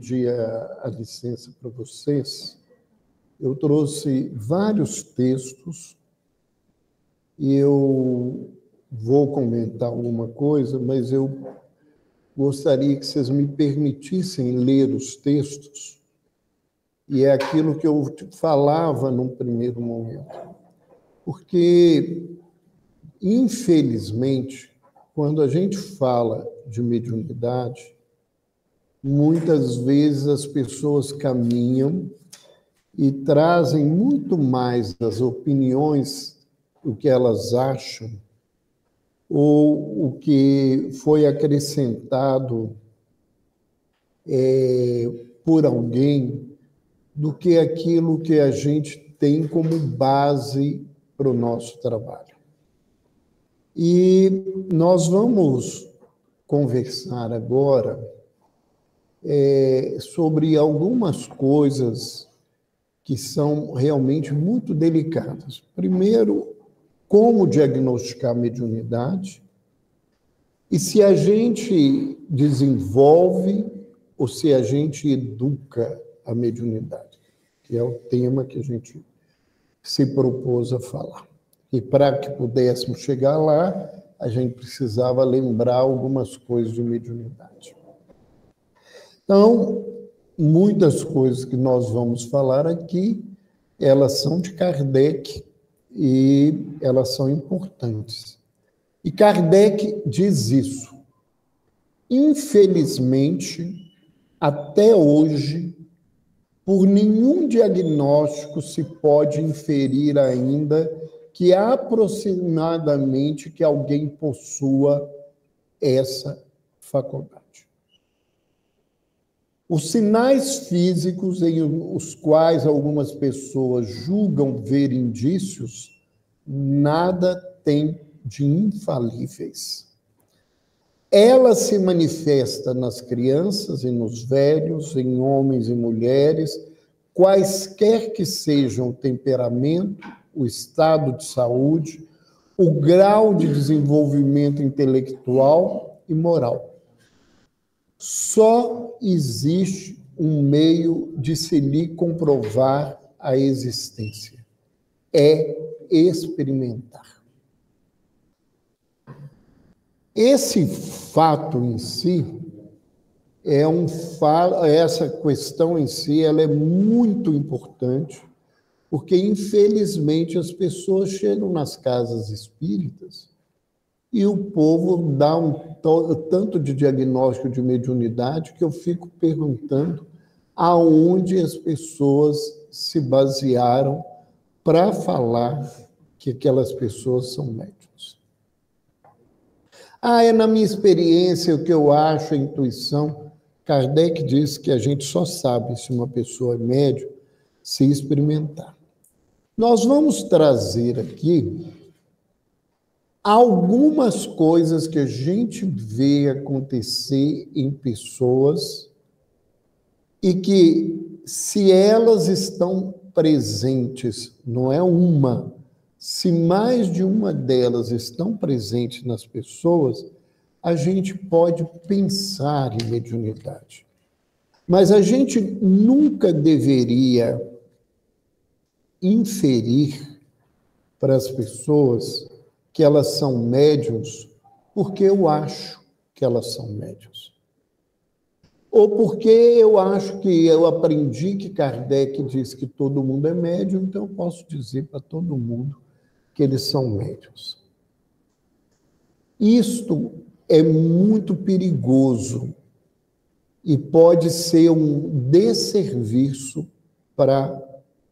pedir a licença para vocês. Eu trouxe vários textos e eu vou comentar alguma coisa, mas eu gostaria que vocês me permitissem ler os textos, e é aquilo que eu falava num primeiro momento. Porque, infelizmente, quando a gente fala de mediunidade, muitas vezes as pessoas caminham e trazem muito mais das opiniões, o que elas acham, ou o que foi acrescentado por alguém, do que aquilo que a gente tem como base para o nosso trabalho. E nós vamos conversar agora sobre algumas coisas que são realmente muito delicadas. Primeiro, como diagnosticar a mediunidade e se a gente desenvolve ou se a gente educa a mediunidade, que é o tema que a gente se propôs a falar. E para que pudéssemos chegar lá, a gente precisava lembrar algumas coisas de mediunidade. Então, muitas coisas que nós vamos falar aqui, elas são de Kardec e elas são importantes. E Kardec diz isso. Infelizmente, até hoje, por nenhum diagnóstico se pode inferir ainda que aproximadamente que alguém possua essa faculdade. Os sinais físicos em os quais algumas pessoas julgam ver indícios, nada tem de infalíveis. Ela se manifesta nas crianças e nos velhos, em homens e mulheres, quaisquer que sejam o temperamento, o estado de saúde, o grau de desenvolvimento intelectual e moral. Só existe um meio de se lhe comprovar a existência: é experimentar. Esse fato em si essa questão em si, ela é muito importante, porque infelizmente as pessoas chegam nas casas espíritas e o povo dá tanto de diagnóstico de mediunidade que eu fico perguntando aonde as pessoas se basearam para falar que aquelas pessoas são médiuns. É na minha experiência, o que eu acho, a intuição. Kardec diz que a gente só sabe se uma pessoa é médium se experimentar. Nós vamos trazer aqui algumas coisas que a gente vê acontecer em pessoas e que, se elas estão presentes, não é uma, se mais de uma delas estão presentes nas pessoas, a gente pode pensar em mediunidade. Mas a gente nunca deveria inferir para as pessoas que elas são médiuns porque eu acho que elas são médiuns. Ou porque eu acho que eu aprendi que Kardec diz que todo mundo é médium, então eu posso dizer para todo mundo que eles são médiuns. Isto é muito perigoso e pode ser um desserviço para a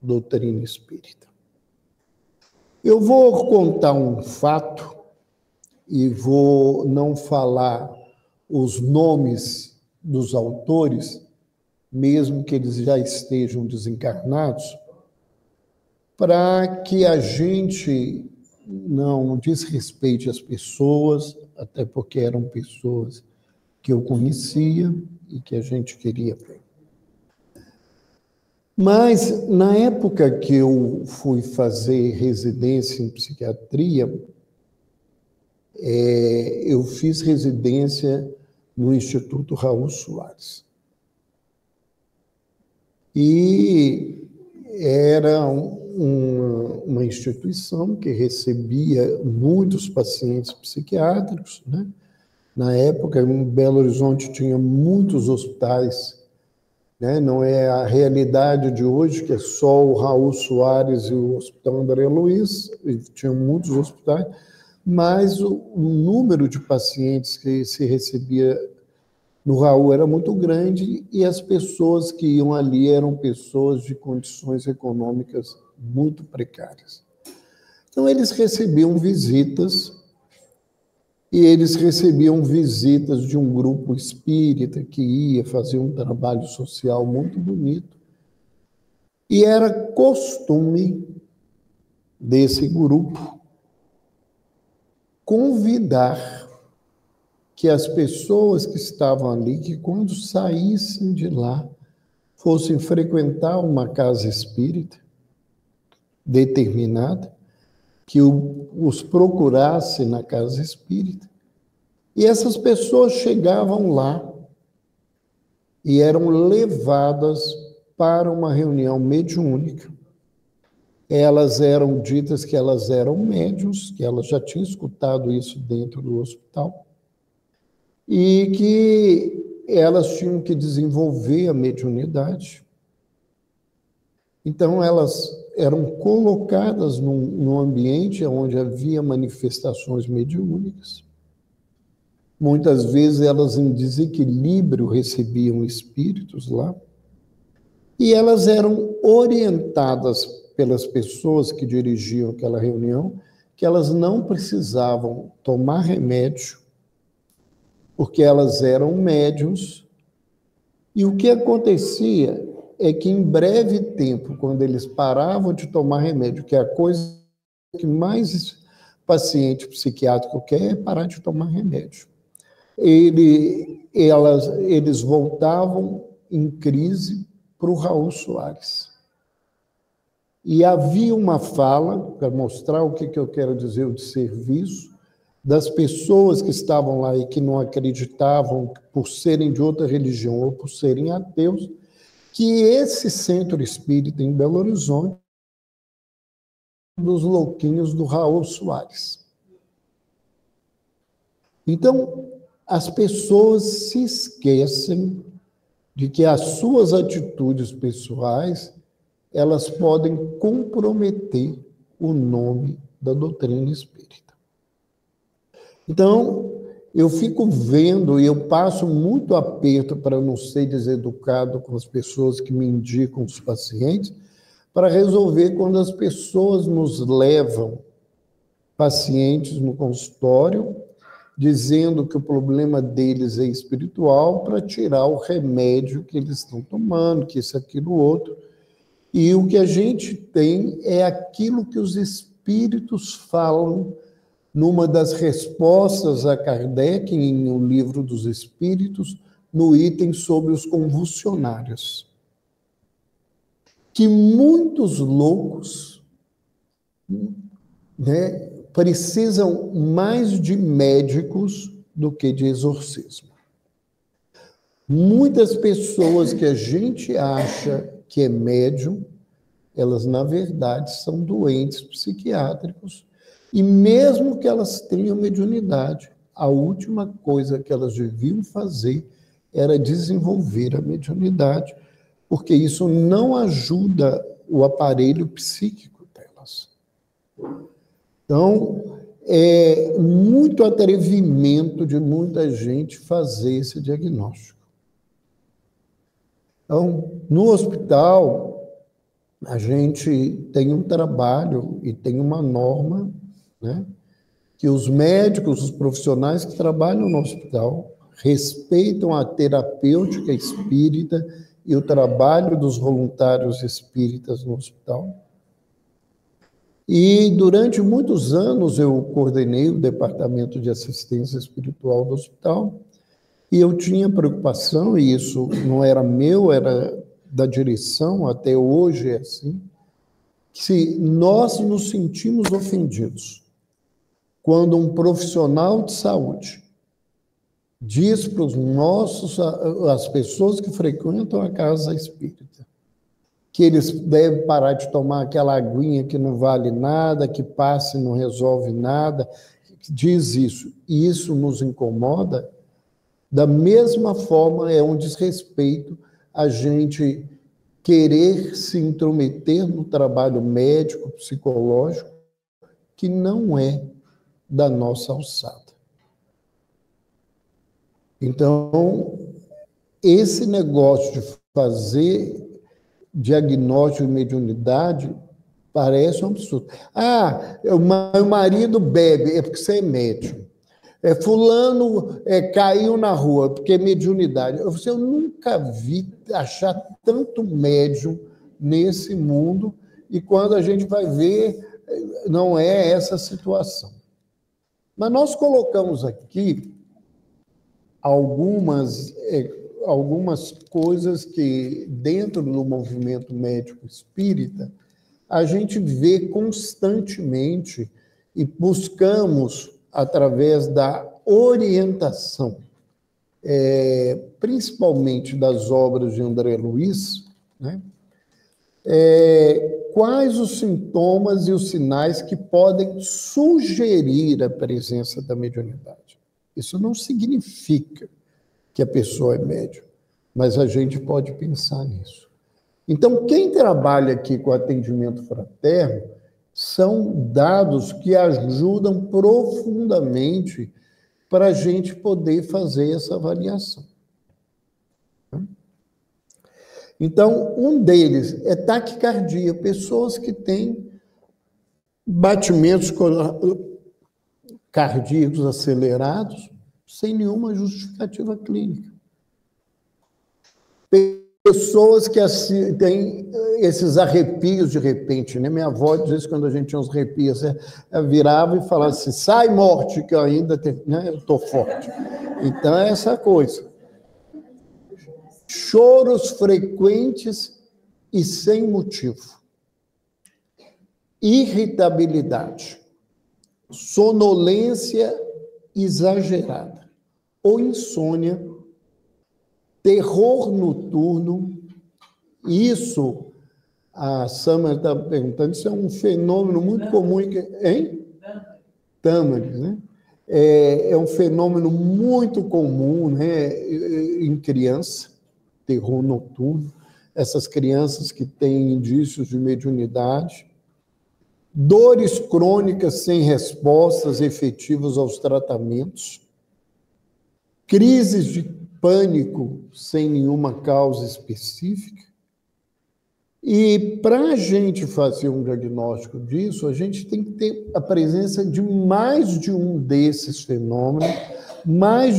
doutrina espírita. Eu vou contar um fato e vou não falar os nomes dos autores, mesmo que eles já estejam desencarnados, para que a gente não desrespeite as pessoas, até porque eram pessoas que eu conhecia e que a gente queria ver. Mas, na época que eu fui fazer residência em psiquiatria, eu fiz residência no Instituto Raul Soares. E era uma instituição que recebia muitos pacientes psiquiátricos, né? Na época, em Belo Horizonte tinha muitos hospitais, né? Não é a realidade de hoje, que é só o Raul Soares e o Hospital André Luiz, e tinha muitos hospitais, mas o número de pacientes que se recebia no Raul era muito grande e as pessoas que iam ali eram pessoas de condições econômicas muito precárias. Então, eles recebiam visitas, e eles recebiam visitas de um grupo espírita que ia fazer um trabalho social muito bonito. E era costume desse grupo convidar que as pessoas que estavam ali, que quando saíssem de lá, fossem frequentar uma casa espírita determinada, que os procurasse na casa espírita. E essas pessoas chegavam lá e eram levadas para uma reunião mediúnica. Elas eram ditas que elas eram médiuns, que elas já tinham escutado isso dentro do hospital, e que elas tinham que desenvolver a mediunidade. Então, elas eram colocadas num ambiente onde havia manifestações mediúnicas. Muitas vezes elas em desequilíbrio recebiam espíritos lá, e elas eram orientadas pelas pessoas que dirigiam aquela reunião que elas não precisavam tomar remédio, porque elas eram médiuns, e o que acontecia é que em breve tempo, quando eles paravam de tomar remédio, que é a coisa que mais paciente psiquiátrico quer é parar de tomar remédio, eles voltavam em crise para o Raul Soares. E havia uma fala, para mostrar o que eu quero dizer de serviço, das pessoas que estavam lá e que não acreditavam por serem de outra religião ou por serem ateus, que esse centro espírita em Belo Horizonte dos louquinhos do Raul Soares. Então, as pessoas se esquecem de que as suas atitudes pessoais, elas podem comprometer o nome da doutrina espírita. Então, eu fico vendo e eu passo muito aperto para não ser deseducado com as pessoas que me indicam os pacientes, para resolver quando as pessoas nos levam pacientes no consultório, dizendo que o problema deles é espiritual, para tirar o remédio que eles estão tomando, que isso, aquilo, outro. E o que a gente tem é aquilo que os espíritos falam numa das respostas a Kardec, em O Livro dos Espíritos, no item sobre os convulsionários. Que muitos loucos, né, precisam mais de médicos do que de exorcismo. Muitas pessoas que a gente acha que é médium, elas, na verdade, são doentes psiquiátricos, e mesmo que elas tenham mediunidade, a última coisa que elas deviam fazer era desenvolver a mediunidade, porque isso não ajuda o aparelho psíquico delas. Então, é muito atrevimento de muita gente fazer esse diagnóstico. Então, no hospital, a gente tem um trabalho e tem uma norma, né, que os médicos, os profissionais que trabalham no hospital, respeitam a terapêutica espírita e o trabalho dos voluntários espíritas no hospital. E durante muitos anos eu coordenei o departamento de assistência espiritual do hospital, e eu tinha preocupação, e isso não era meu, era da direção, até hoje é assim, que se nós nos sentimos ofendidos quando um profissional de saúde diz para as pessoas que frequentam a casa espírita que eles devem parar de tomar aquela aguinha que não vale nada, que passa e não resolve nada, diz isso, e isso nos incomoda, da mesma forma é um desrespeito a gente querer se intrometer no trabalho médico, psicológico, que não é da nossa alçada. Então, esse negócio de fazer diagnóstico de mediunidade parece um absurdo. O meu marido bebe, é porque você é médium. Fulano caiu na rua, porque é mediunidade. Eu nunca vi achar tanto médium nesse mundo, e quando a gente vai ver, não é essa situação. Mas nós colocamos aqui algumas coisas que, dentro do movimento médico espírita, a gente vê constantemente e buscamos, através da orientação, principalmente das obras de André Luiz, né? Quais os sintomas e os sinais que podem sugerir a presença da mediunidade. Isso não significa que a pessoa é médium, mas a gente pode pensar nisso. Então, quem trabalha aqui com atendimento fraterno são dados que ajudam profundamente para a gente poder fazer essa avaliação. Então, um deles é taquicardia, pessoas que têm batimentos cardíacos acelerados sem nenhuma justificativa clínica. Pessoas que têm esses arrepios de repente, né? Minha avó dizia isso quando a gente tinha uns arrepios, ela virava e falava assim, sai morte, que eu ainda né? Eu estou forte. Então, é essa coisa. Choros frequentes e sem motivo. Irritabilidade. Sonolência exagerada. Ou insônia. Terror noturno. Isso, a Samara está perguntando, isso é um fenômeno muito comum. Hein? Tâmaris, né? É um fenômeno muito comum, né, em criança, terror noturno, essas crianças que têm indícios de mediunidade, dores crônicas sem respostas efetivas aos tratamentos, crises de pânico sem nenhuma causa específica. E para a gente fazer um diagnóstico disso, a gente tem que ter a presença de mais de um desses fenômenos, mais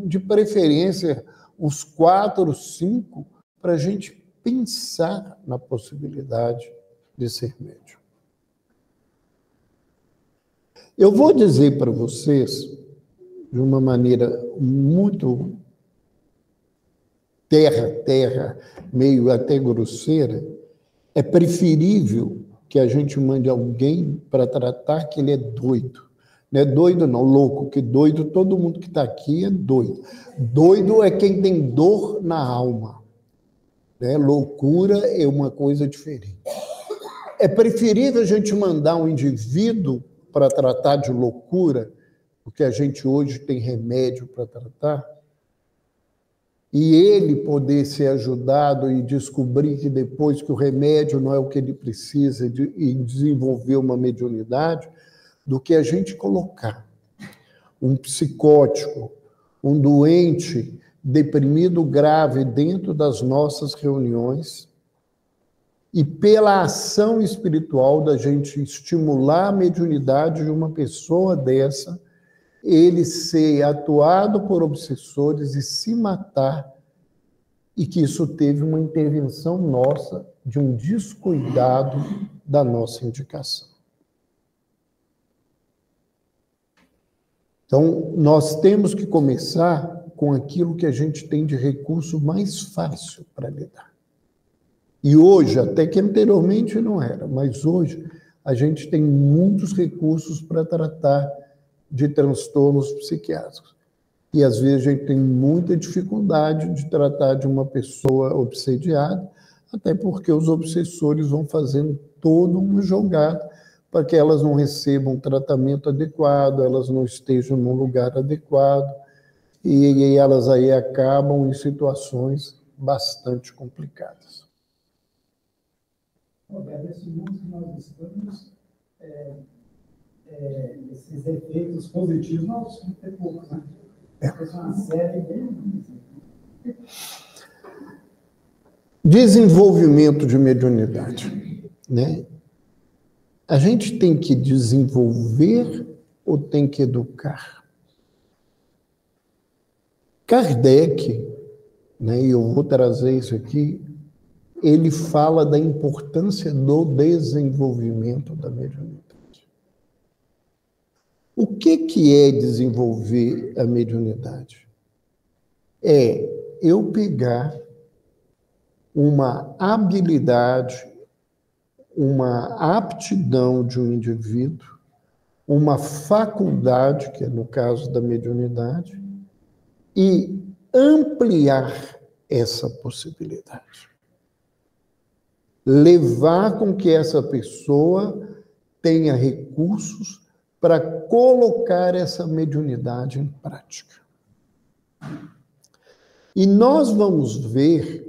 de preferência, uns 4 ou 5, para a gente pensar na possibilidade de ser médium. Eu vou dizer para vocês, de uma maneira muito terra, meio até grosseira, é preferível que a gente mande alguém para tratar que ele é doido. Não é doido não, louco, que doido, todo mundo que está aqui é doido. Doido é quem tem dor na alma. Né? Loucura é uma coisa diferente. É preferível a gente mandar um indivíduo para tratar de loucura, porque a gente hoje tem remédio para tratar, e ele poder ser ajudado e descobrir que depois que o remédio não é o que ele precisa e desenvolver uma mediunidade, do que a gente colocar um psicótico, um doente deprimido grave dentro das nossas reuniões e pela ação espiritual da gente estimular a mediunidade de uma pessoa dessa, ele ser atuado por obsessores e se matar, e que isso teve uma intervenção nossa, de um descuidado da nossa indicação. Então, nós temos que começar com aquilo que a gente tem de recurso mais fácil para lidar. E hoje, até que anteriormente não era, mas hoje a gente tem muitos recursos para tratar de transtornos psiquiátricos. E, às vezes, a gente tem muita dificuldade de tratar de uma pessoa obsediada, até porque os obsessores vão fazendo todo um jogado para que elas não recebam um tratamento adequado, elas não estejam num lugar adequado, e elas aí acabam em situações bastante complicadas. Roberto, esse mundo que nós estamos, esses efeitos positivos, nós vamos ter poucos, né? É uma série bem... Desenvolvimento de mediunidade, né? A gente tem que desenvolver ou tem que educar? Kardec, né, e eu vou trazer isso aqui, ele fala da importância do desenvolvimento da mediunidade. O que é desenvolver a mediunidade? É eu pegar uma habilidade, uma aptidão de um indivíduo, uma faculdade, que é no caso da mediunidade, e ampliar essa possibilidade. Levar com que essa pessoa tenha recursos para colocar essa mediunidade em prática. E nós vamos ver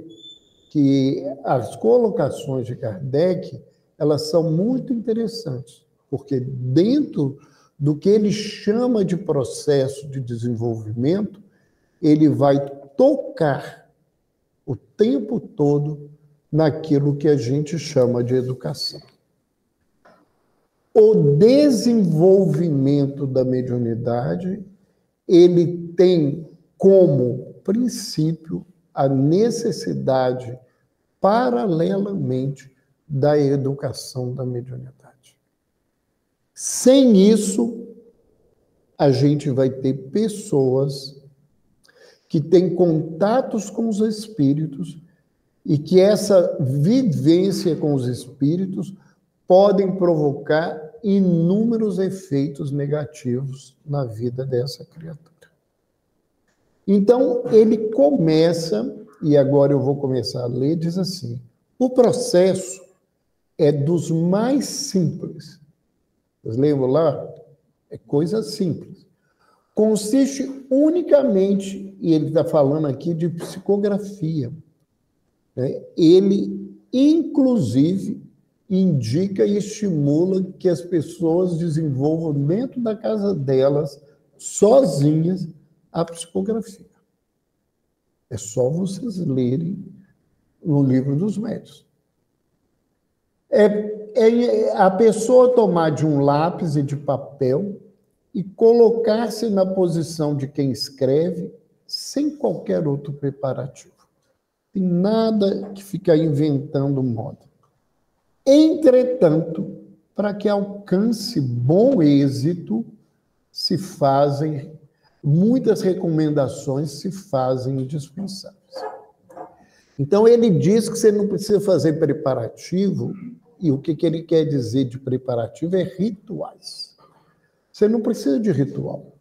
que as colocações de Kardec, elas são muito interessantes, porque dentro do que ele chama de processo de desenvolvimento, ele vai tocar o tempo todo naquilo que a gente chama de educação. O desenvolvimento da mediunidade, ele tem como princípio a necessidade, paralelamente, da educação da mediunidade. Sem isso, a gente vai ter pessoas que têm contatos com os espíritos e que essa vivência com os espíritos podem provocar inúmeros efeitos negativos na vida dessa criatura. Então, ele começa, e agora eu vou começar a ler, diz assim: o processo é dos mais simples. Vocês lembram lá? É coisa simples. Consiste unicamente, e ele está falando aqui de psicografia, né? Ele, inclusive, indica e estimula que as pessoas desenvolvam dentro da casa delas, sozinhas, a psicografia. É só vocês lerem no Livro dos Médiuns. É a pessoa tomar de um lápis e de papel e colocar-se na posição de quem escreve, sem qualquer outro preparativo. Tem nada que ficar inventando moda. Entretanto, para que alcance bom êxito, se fazem, muitas recomendações se fazem indispensáveis. Então, ele diz que você não precisa fazer preparativo, e o que ele quer dizer de preparativo é rituais. Você não precisa de ritual,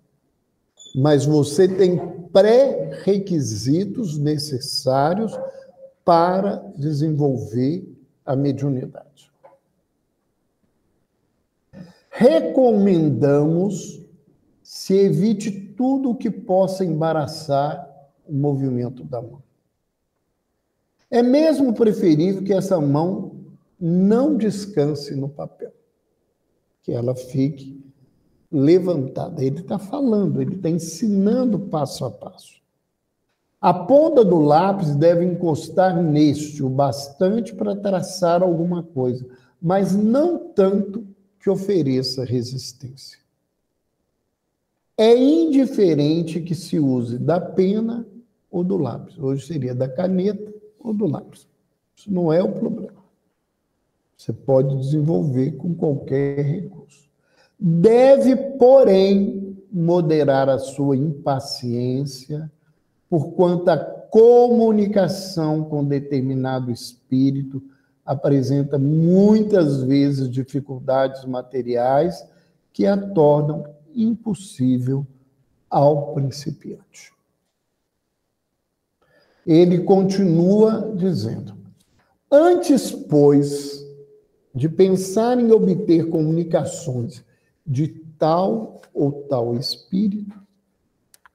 mas você tem pré-requisitos necessários para desenvolver a mediunidade. Recomendamos se evite tudo o que possa embaraçar o movimento da mão. É mesmo preferível que essa mão não descanse no papel, que ela fique levantada. Ele está falando, ele está ensinando passo a passo. A ponta do lápis deve encostar neste o bastante para traçar alguma coisa, mas não tanto que ofereça resistência. É indiferente que se use da pena ou do lápis. Hoje seria da caneta ou do lápis. Isso não é o problema. Você pode desenvolver com qualquer recurso. Deve, porém, moderar a sua impaciência, porquanto a comunicação com determinado espírito apresenta muitas vezes dificuldades materiais que a tornam impossível ao principiante. Ele continua dizendo: Antes, pois, de pensar em obter comunicações de tal ou tal espírito,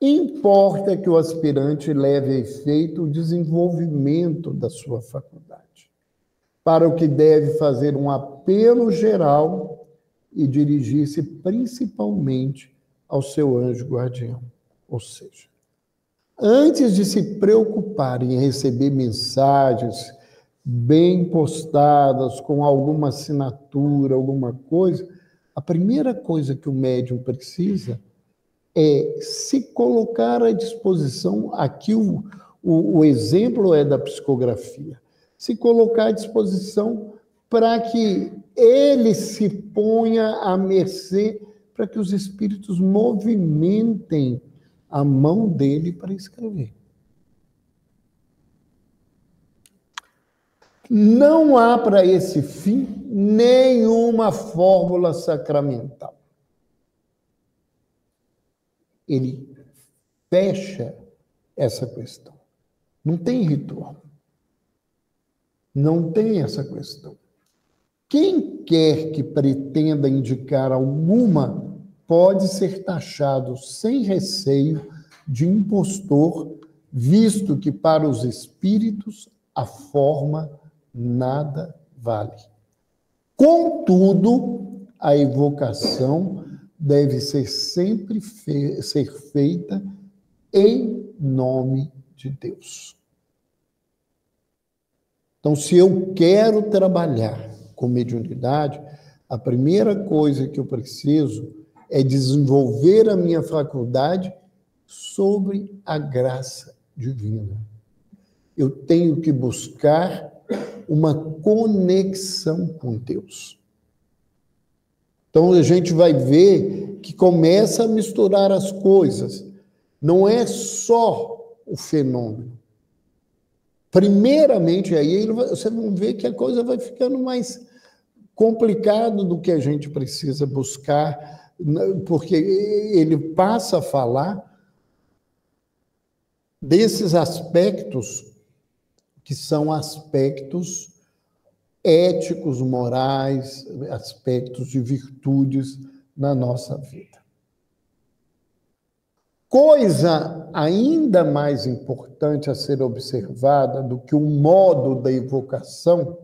importa que o aspirante leve a efeito o desenvolvimento da sua faculdade, para o que deve fazer um apelo geral e dirigir-se principalmente ao seu anjo guardião. Ou seja, antes de se preocupar em receber mensagens bem postadas, com alguma assinatura, alguma coisa, a primeira coisa que o médium precisa é se colocar à disposição. Aqui o exemplo é da psicografia. Se colocar à disposição para que ele se ponha à mercê, para que os espíritos movimentem a mão dele para escrever. Não há para esse fim nenhuma fórmula sacramental. Ele fecha essa questão. Não tem ritual. Não tem essa questão. Quem quer que pretenda indicar alguma pode ser taxado sem receio de impostor, visto que para os espíritos a forma nada vale. Contudo, a evocação deve ser sempre ser feita em nome de Deus. Então, se eu quero trabalhar com mediunidade, a primeira coisa que eu preciso é desenvolver a minha faculdade sobre a graça divina. Eu tenho que buscar uma conexão com Deus. Então, a gente vai ver que começa a misturar as coisas. Não é só o fenômeno. Primeiramente, aí você vai ver que a coisa vai ficando mais complicada do que a gente precisa buscar, porque ele passa a falar desses aspectos que são aspectos éticos, morais, aspectos de virtudes na nossa vida. Coisa ainda mais importante a ser observada do que o modo da evocação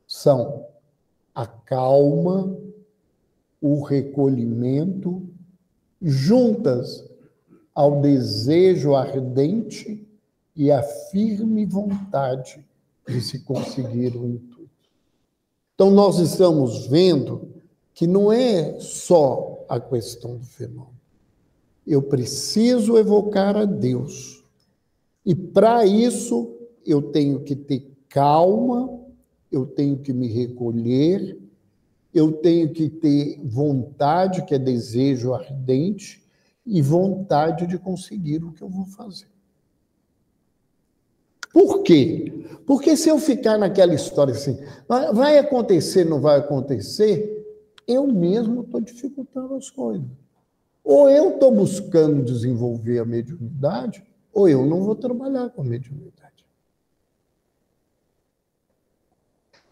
são a calma, o recolhimento, juntas ao desejo ardente e a firme vontade de se conseguir o intuito. Então, nós estamos vendo que não é só a questão do fenômeno. Eu preciso evocar a Deus. E, para isso, eu tenho que ter calma, eu tenho que me recolher, eu tenho que ter vontade, que é desejo ardente, e vontade de conseguir o que eu vou fazer. Por quê? Porque se eu ficar naquela história assim, vai acontecer, não vai acontecer, eu mesmo estou dificultando as coisas. Ou eu estou buscando desenvolver a mediunidade, ou eu não vou trabalhar com a mediunidade.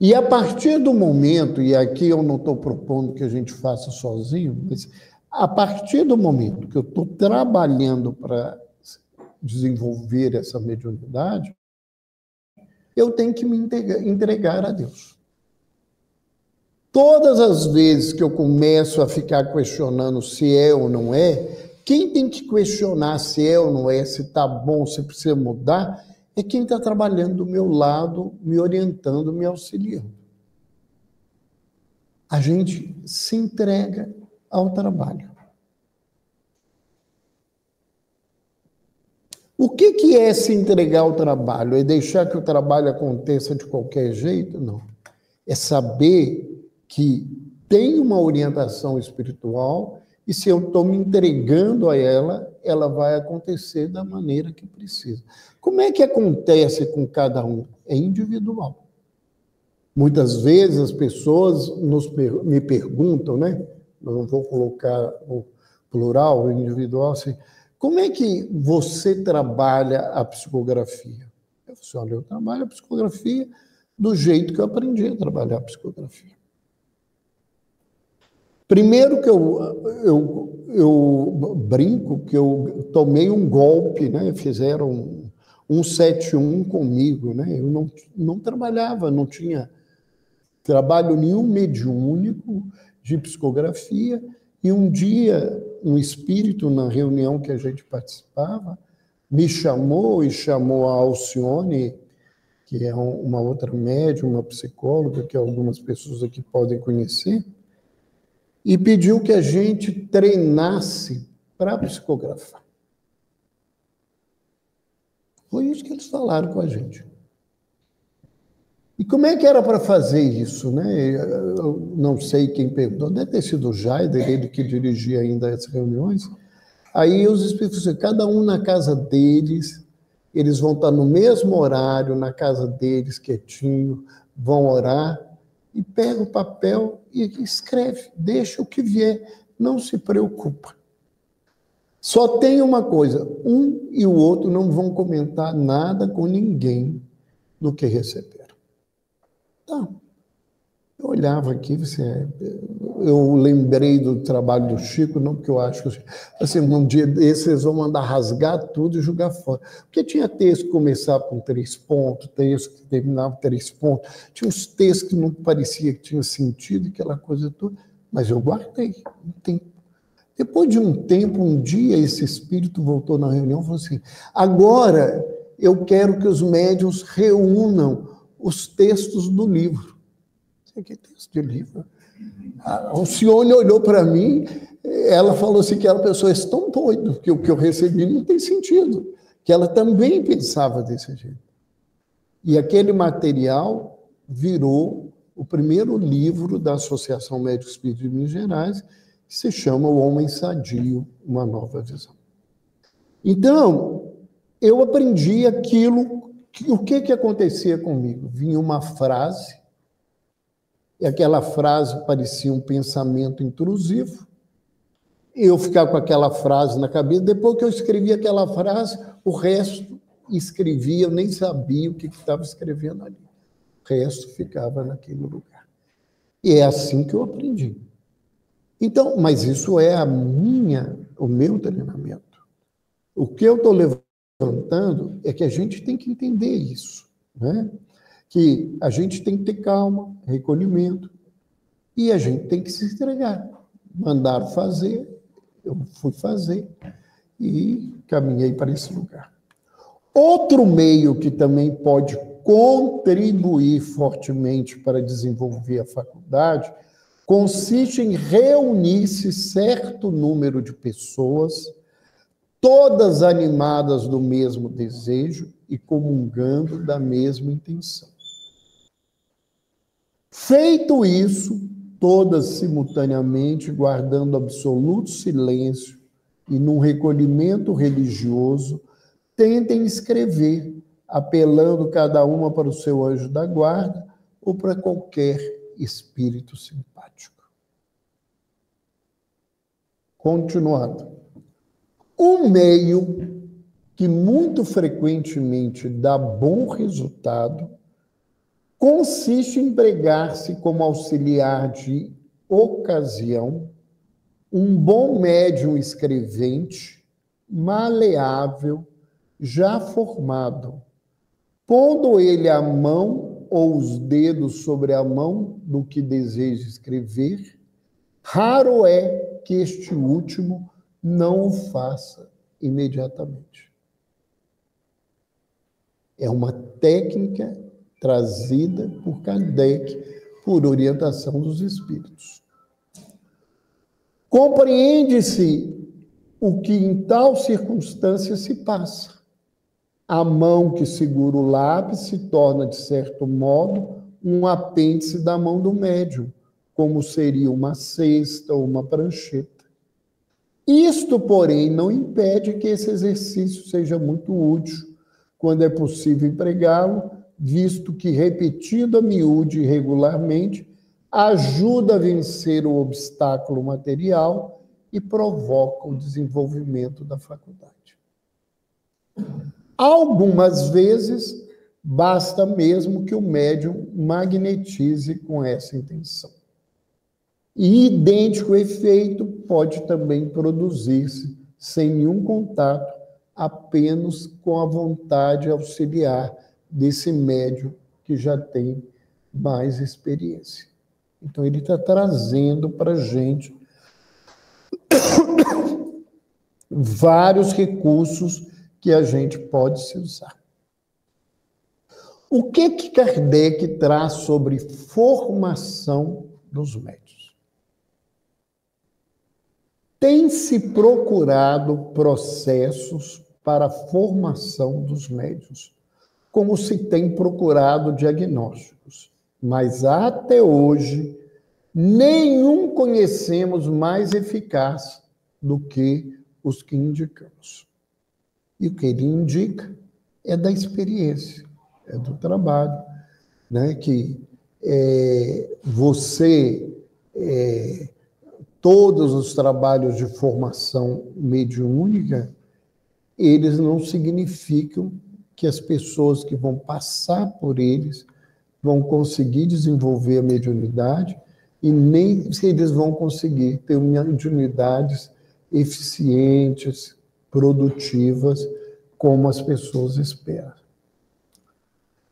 E a partir do momento, e aqui eu não estou propondo que a gente faça sozinho, mas a partir do momento que eu estou trabalhando para desenvolver essa mediunidade, eu tenho que me entregar a Deus. Todas as vezes que eu começo a ficar questionando se é ou não é, quem tem que questionar se é ou não é, se está bom, se precisa mudar, é quem está trabalhando do meu lado, me orientando, me auxiliando. A gente se entrega ao trabalho. O que é se entregar ao trabalho? É deixar que o trabalho aconteça de qualquer jeito? Não. É saber que tem uma orientação espiritual e se eu estou me entregando a ela, ela vai acontecer da maneira que precisa. Como é que acontece com cada um? É individual. Muitas vezes as pessoas me perguntam, né? Eu não vou colocar o plural, o individual, assim, como é que você trabalha a psicografia? Eu falo assim, olha, eu trabalho a psicografia do jeito que eu aprendi a trabalhar a psicografia. Primeiro que eu brinco que eu tomei um golpe, né? Fizeram 171 comigo, né? Eu não trabalhava, não tinha trabalho nenhum mediúnico de psicografia, e um dia um espírito, na reunião que a gente participava, me chamou e chamou a Alcione, que é uma outra médium, uma psicóloga, que algumas pessoas aqui podem conhecer, e pediu que a gente treinasse para psicografar. Foi isso que eles falaram com a gente. E como é que era para fazer isso, né? Eu não sei quem perguntou, deve ter sido o Jaider, ele que dirigia ainda as reuniões. Aí os espíritos disseram, cada um na casa deles, eles vão estar no mesmo horário, na casa deles, quietinho, vão orar, e pega o papel e escreve, deixa o que vier, não se preocupa. Só tem uma coisa, um e o outro não vão comentar nada com ninguém do que receberam. Então, eu olhava aqui, eu lembrei do trabalho do Chico, não porque eu acho que assim, um dia desses eles vão mandar rasgar tudo e jogar fora. Porque tinha texto que começava com 3 pontos, texto que terminava com 3 pontos, tinha uns textos que não parecia que tinha sentido, aquela coisa toda, mas eu guardei um tempo. Depois de um tempo, um dia, esse espírito voltou na reunião e falou assim, agora eu quero que os médiuns reúnam os textos do livro. Que texto de livro? A Alcione olhou para mim, ela falou assim que ela pessoa é tão doido que o que eu recebi não tem sentido, que ela também pensava desse jeito. E aquele material virou o primeiro livro da Associação Médico Espírita de Minas Gerais, que se chama O Homem Sadio, Uma Nova Visão. Então, eu aprendi aquilo, o que acontecia comigo? Vinha uma frase, e aquela frase parecia um pensamento intrusivo, eu ficava com aquela frase na cabeça, depois que eu escrevia aquela frase, o resto escrevia, eu nem sabia o que estava escrevendo ali. O resto ficava naquele lugar. E é assim que eu aprendi. Então, mas isso é o meu treinamento. O que eu estou levantando é que a gente tem que entender isso, né? Que a gente tem que ter calma, recolhimento, e a gente tem que se entregar. Mandaram fazer, eu fui fazer e caminhei para esse lugar. Outro meio que também pode contribuir fortemente para desenvolver a faculdade consiste em reunir-se certo número de pessoas, todas animadas do mesmo desejo e comungando da mesma intenção. Feito isso, todas simultaneamente, guardando absoluto silêncio e num recolhimento religioso, tentem escrever, apelando cada uma para o seu anjo da guarda ou para qualquer espírito simpático. Continuando. Um meio que muito frequentemente dá bom resultado consiste em empregar-se como auxiliar de ocasião um bom médium escrevente, maleável, já formado, pondo ele a mão ou os dedos sobre a mão do que deseja escrever, raro é que este último não o faça imediatamente. É uma técnica trazida por Kardec, por orientação dos espíritos. Compreende-se o que em tal circunstância se passa. A mão que segura o lápis se torna, de certo modo, um apêndice da mão do médium, como seria uma cesta ou uma prancheta. Isto, porém, não impede que esse exercício seja muito útil, quando é possível empregá-lo, visto que, repetido a miúde e regularmente, ajuda a vencer o obstáculo material e provoca o desenvolvimento da faculdade. Algumas vezes, basta mesmo que o médium magnetize com essa intenção. E idêntico efeito pode também produzir-se sem nenhum contato, apenas com a vontade auxiliar desse médium que já tem mais experiência. Então, ele está trazendo para a gente vários recursos que a gente pode se usar. O que Kardec traz sobre formação dos médiuns? Tem-se procurado processos para a formação dos médiuns, como se tem procurado diagnósticos, mas até hoje nenhum conhecemos mais eficaz do que os que indicamos. E o que ele indica é da experiência, é do trabalho, né? Que todos os trabalhos de formação mediúnica, eles não significam que as pessoas que vão passar por eles vão conseguir desenvolver a mediunidade e nem se eles vão conseguir ter mediunidades eficientes, produtivas, como as pessoas esperam.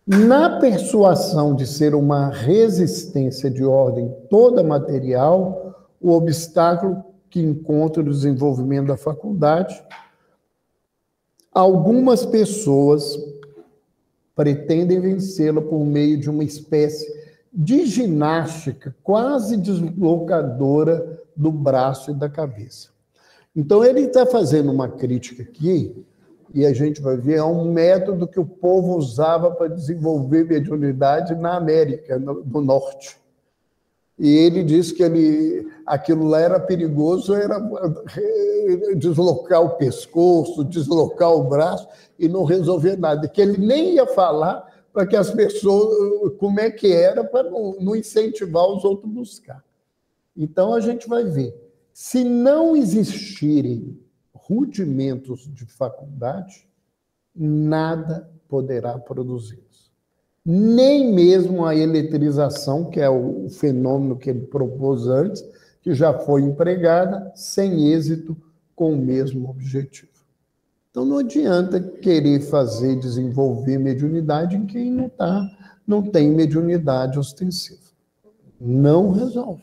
Na persuasão de ser uma resistência de ordem toda material, o obstáculo que encontra o desenvolvimento da faculdade, algumas pessoas pretendem vencê-la por meio de uma espécie de ginástica quase deslocadora do braço e da cabeça. Então, ele está fazendo uma crítica aqui, e a gente vai ver, é um método que o povo usava para desenvolver mediunidade na América do Norte. E ele diz que aquilo lá era perigoso, era deslocar o pescoço, deslocar o braço e não resolver nada. Que ele nem ia falar para que as pessoas, como é que era, para não incentivar os outros a buscar. Então, a gente vai ver. Se não existirem rudimentos de faculdade, nada poderá produzi-los. Nem mesmo a eletrização, que é o fenômeno que ele propôs antes, que já foi empregada, sem êxito, com o mesmo objetivo. Então, não adianta querer desenvolver mediunidade em quem não tem mediunidade ostensiva. Não resolve.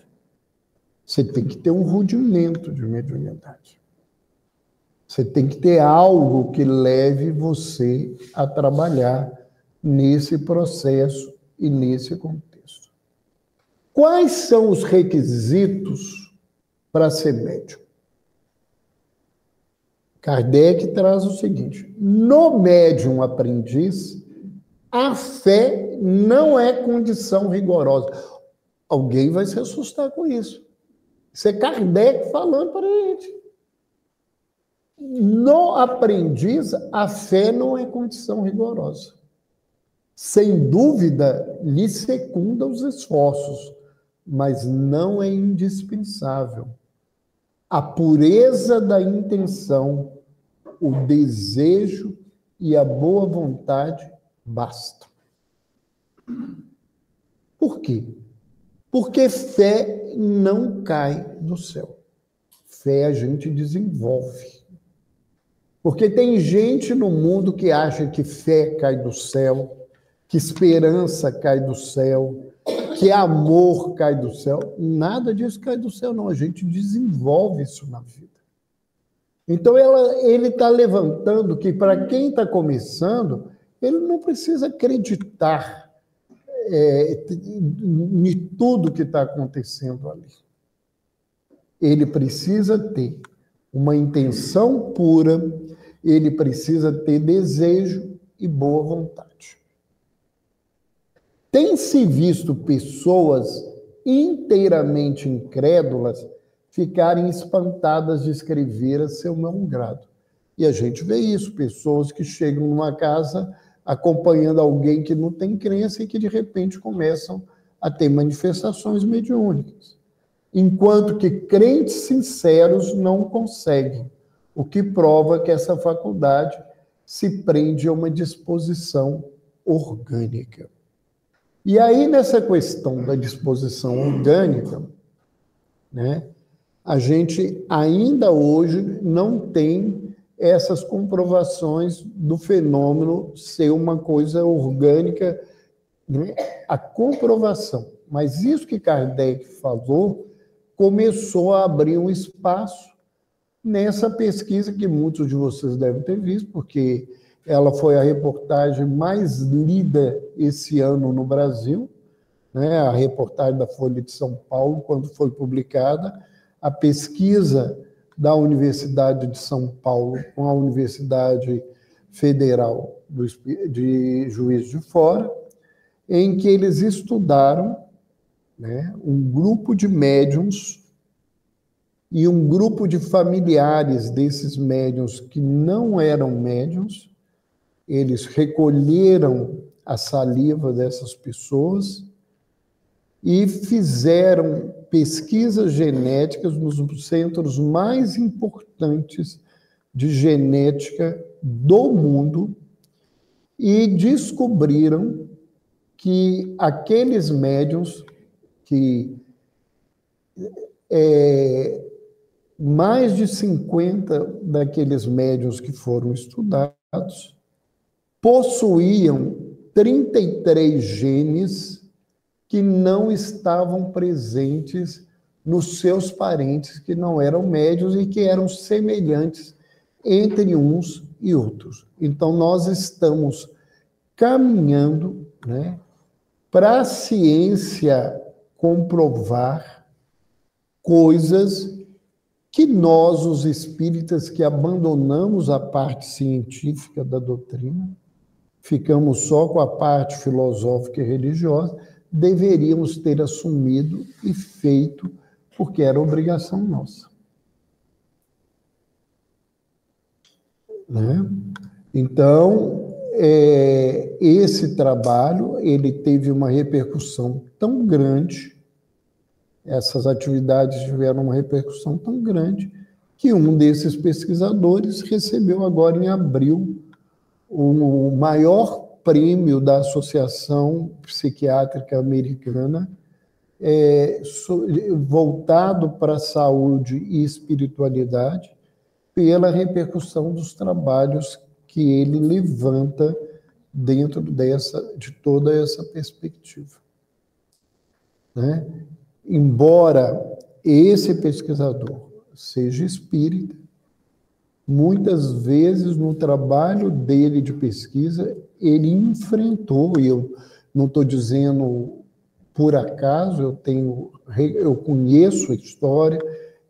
Você tem que ter um rudimento de mediunidade. Você tem que ter algo que leve você a trabalhar nesse processo e nesse contexto. Quais são os requisitos para ser médium? Kardec traz o seguinte: no médium aprendiz, a fé não é condição rigorosa. Alguém vai se assustar com isso. Isso é Kardec falando para a gente. No aprendiz, a fé não é condição rigorosa. Sem dúvida, lhe secunda os esforços, mas não é indispensável. A pureza da intenção, o desejo e a boa vontade bastam. Por quê? Porque fé não cai do céu. Fé a gente desenvolve. Porque tem gente no mundo que acha que fé cai do céu, que esperança cai do céu, que amor cai do céu. Nada disso cai do céu, não. A gente desenvolve isso na vida. Então, ele está levantando que, para quem está começando, ele não precisa acreditar em tudo que está acontecendo ali. Ele precisa ter uma intenção pura, ele precisa ter desejo e boa vontade. Tem-se visto pessoas inteiramente incrédulas ficarem espantadas de escrever a seu não grado. E a gente vê isso, pessoas que chegam numa casa acompanhando alguém que não tem crença e que, de repente, começam a ter manifestações mediúnicas. Enquanto que crentes sinceros não conseguem, o que prova que essa faculdade se prende a uma disposição orgânica. E aí, nessa questão da disposição orgânica, né, a gente ainda hoje não tem essas comprovações do fenômeno ser uma coisa orgânica, né, a comprovação. Mas isso que Kardec falou começou a abrir um espaço nessa pesquisa que muitos de vocês devem ter visto, porque ela foi a reportagem mais lida esse ano no Brasil, né? A reportagem da Folha de São Paulo, quando foi publicada, a pesquisa da Universidade de São Paulo com a Universidade Federal de Juiz de Fora, em que eles estudaram, né, um grupo de médiuns e um grupo de familiares desses médiuns que não eram médiuns. Eles recolheram a saliva dessas pessoas e fizeram pesquisas genéticas nos centros mais importantes de genética do mundo e descobriram que aqueles médiuns que mais de 50 daqueles médiuns que foram estudados possuíam 33 genes que não estavam presentes nos seus parentes que não eram médiuns e que eram semelhantes entre uns e outros. Então, nós estamos caminhando, né, para a ciência comprovar coisas que nós, os espíritas, que abandonamos a parte científica da doutrina, ficamos só com a parte filosófica e religiosa, deveríamos ter assumido e feito, porque era obrigação nossa. Né? Então, esse trabalho, ele teve uma repercussão tão grande, essas atividades tiveram uma repercussão tão grande, que um desses pesquisadores recebeu agora em abril o maior prêmio da Associação Psiquiátrica Americana, voltado para a saúde e espiritualidade, pela repercussão dos trabalhos que ele levanta dentro de toda essa perspectiva. Né? Embora esse pesquisador seja espírita, muitas vezes no trabalho dele de pesquisa, ele enfrentou, e eu não estou dizendo por acaso, eu conheço a história,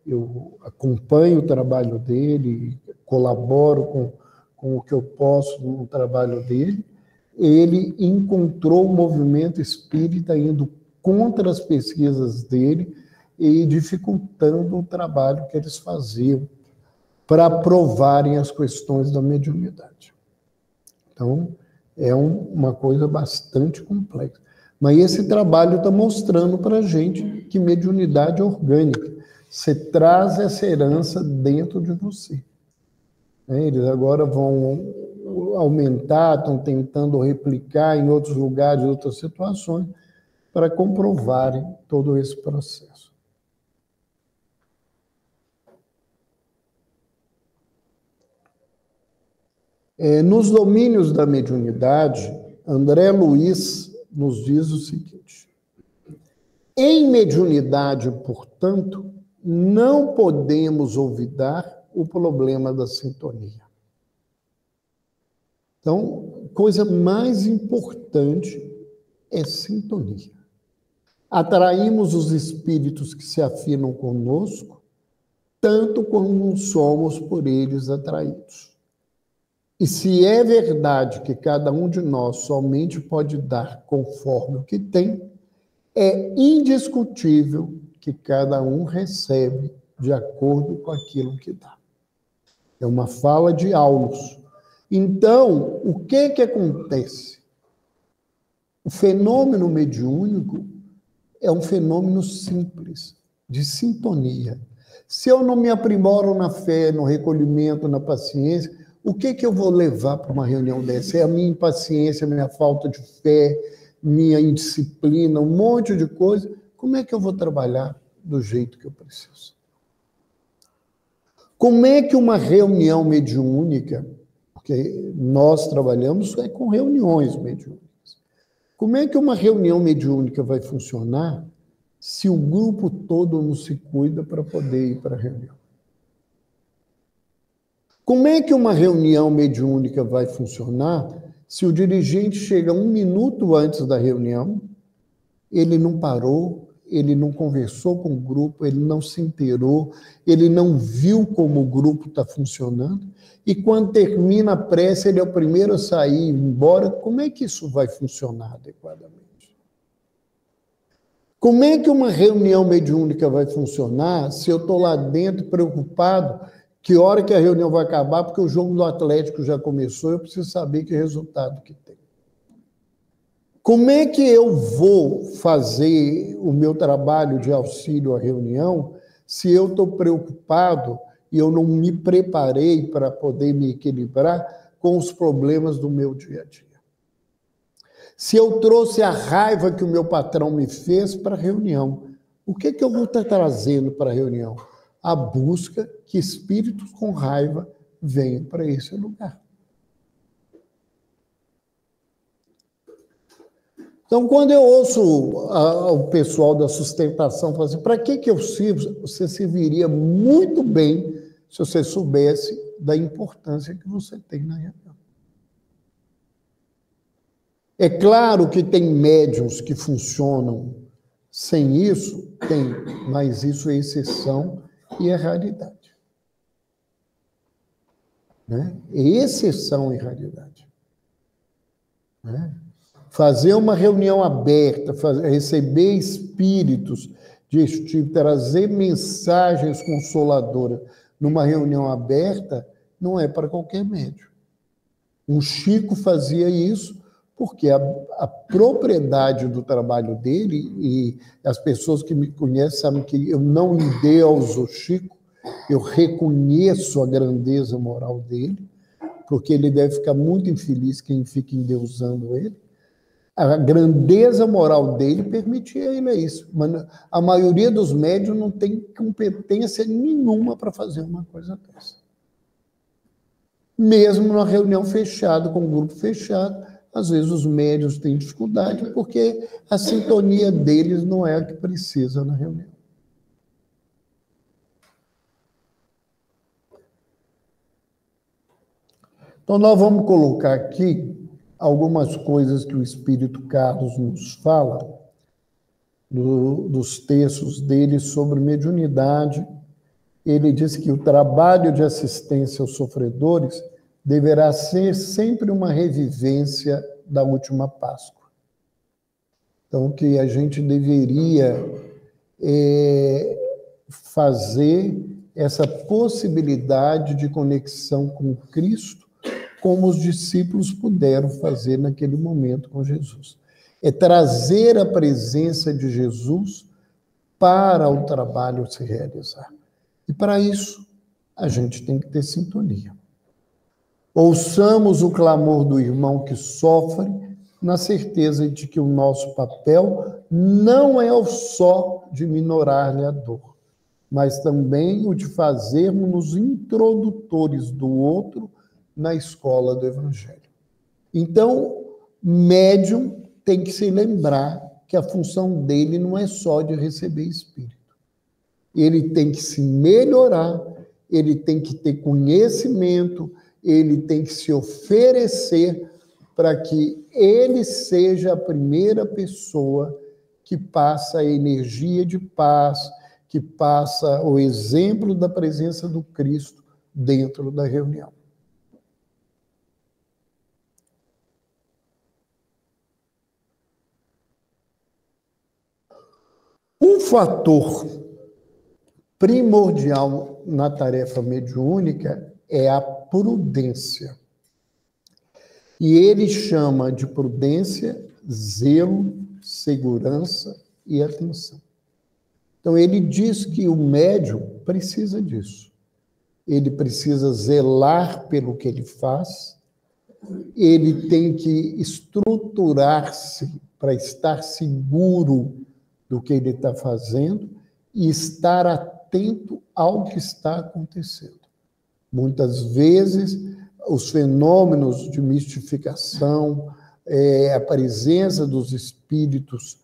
eu acompanho o trabalho dele, colaboro com o que eu posso no trabalho dele. Ele encontrou o movimento espírita indo contra as pesquisas dele e dificultando o trabalho que eles faziam para provarem as questões da mediunidade. Então, é uma coisa bastante complexa. Mas esse trabalho está mostrando para a gente que mediunidade é orgânica. Você traz essa herança dentro de você. Eles agora vão aumentar, estão tentando replicar em outros lugares, em outras situações, para comprovarem todo esse processo. Nos domínios da mediunidade, André Luiz nos diz o seguinte: em mediunidade, portanto, não podemos olvidar o problema da sintonia. Então, a coisa mais importante é sintonia. Atraímos os espíritos que se afinam conosco, tanto como somos por eles atraídos. E se é verdade que cada um de nós somente pode dar conforme o que tem, é indiscutível que cada um recebe de acordo com aquilo que dá. É uma fala de Aulus. Então, o que acontece? O fenômeno mediúnico é um fenômeno simples, de sintonia. Se eu não me aprimoro na fé, no recolhimento, na paciência, O que eu vou levar para uma reunião dessa? É a minha impaciência, a minha falta de fé, minha indisciplina, um monte de coisa. Como é que eu vou trabalhar do jeito que eu preciso? Como é que uma reunião mediúnica, porque nós trabalhamos com reuniões mediúnicas, como é que uma reunião mediúnica vai funcionar se o grupo todo não se cuida para poder ir para a reunião? Como é que uma reunião mediúnica vai funcionar se o dirigente chega 1 minuto antes da reunião, ele não parou, ele não conversou com o grupo, ele não se inteirou, ele não viu como o grupo está funcionando, e quando termina a prece, ele é o primeiro a sair e ir embora? Como é que isso vai funcionar adequadamente? Como é que uma reunião mediúnica vai funcionar se eu estou lá dentro preocupado que hora que a reunião vai acabar, porque o jogo do Atlético já começou, eu preciso saber que resultado que tem? Como é que eu vou fazer o meu trabalho de auxílio à reunião se eu estou preocupado e eu não me preparei para poder me equilibrar com os problemas do meu dia a dia? Se eu trouxe a raiva que o meu patrão me fez para a reunião, o que eu vou estar trazendo para a reunião? A busca que espíritos com raiva venham para esse lugar. Então, quando eu ouço o pessoal da sustentação falar assim, para que eu sirvo? Você serviria muito bem se você soubesse da importância que você tem na reunião. É claro que tem médiuns que funcionam sem isso, tem, mas isso é exceção e é raridade. Né? É exceção e raridade. Né? Fazer uma reunião aberta, receber espíritos deste tipo, trazer mensagens consoladoras numa reunião aberta, não é para qualquer médium. O Chico fazia isso porque a propriedade do trabalho dele, e as pessoas que me conhecem sabem que eu não endeuso o Chico, eu reconheço a grandeza moral dele, porque ele deve ficar muito infeliz quem fica endeusando ele. A grandeza moral dele permitia ele isso. Mas a maioria dos médiuns não tem competência nenhuma para fazer uma coisa dessa. Mesmo numa reunião fechada, com um grupo fechado, às vezes os médiuns têm dificuldade porque a sintonia deles não é a que precisa na reunião. Então, nós vamos colocar aqui algumas coisas que o Espírito Carlos nos fala, dos textos dele sobre mediunidade. Ele diz que o trabalho de assistência aos sofredores deverá ser sempre uma revivência da última Páscoa. Então, que a gente deveria fazer essa possibilidade de conexão com Cristo, como os discípulos puderam fazer naquele momento com Jesus. É trazer a presença de Jesus para o trabalho se realizar. E para isso, a gente tem que ter sintonia. Ouçamos o clamor do irmão que sofre, na certeza de que o nosso papel não é o só de minorar-lhe a dor, mas também o de fazermos-nos introdutores do outro na escola do Evangelho. Então, médium tem que se lembrar que a função dele não é só de receber espírito. Ele tem que se melhorar, ele tem que ter conhecimento, ele tem que se oferecer para que ele seja a primeira pessoa que passa a energia de paz, que passa o exemplo da presença do Cristo dentro da reunião. Um fator primordial na tarefa mediúnica é a prudência. E ele chama de prudência, zelo, segurança e atenção. Então, ele diz que o médium precisa disso. ele precisa zelar pelo que ele faz, ele tem que estruturar-se para estar seguro do que ele está fazendo e estar atento ao que está acontecendo. Muitas vezes, os fenômenos de mistificação, a presença dos espíritos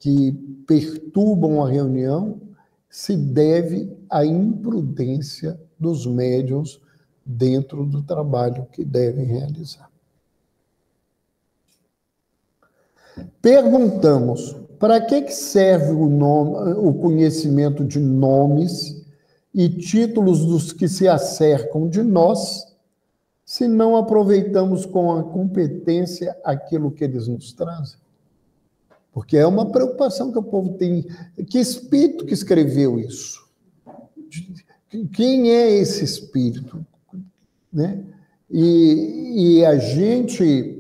que perturbam a reunião, se deve à imprudência dos médiuns dentro do trabalho que devem realizar. Perguntamos, para que serve o conhecimento de nomes e títulos dos que se acercam de nós, se não aproveitamos com a competência aquilo que eles nos trazem? Porque é uma preocupação que o povo tem. Que espírito que escreveu isso? Quem é esse espírito? Né? E a gente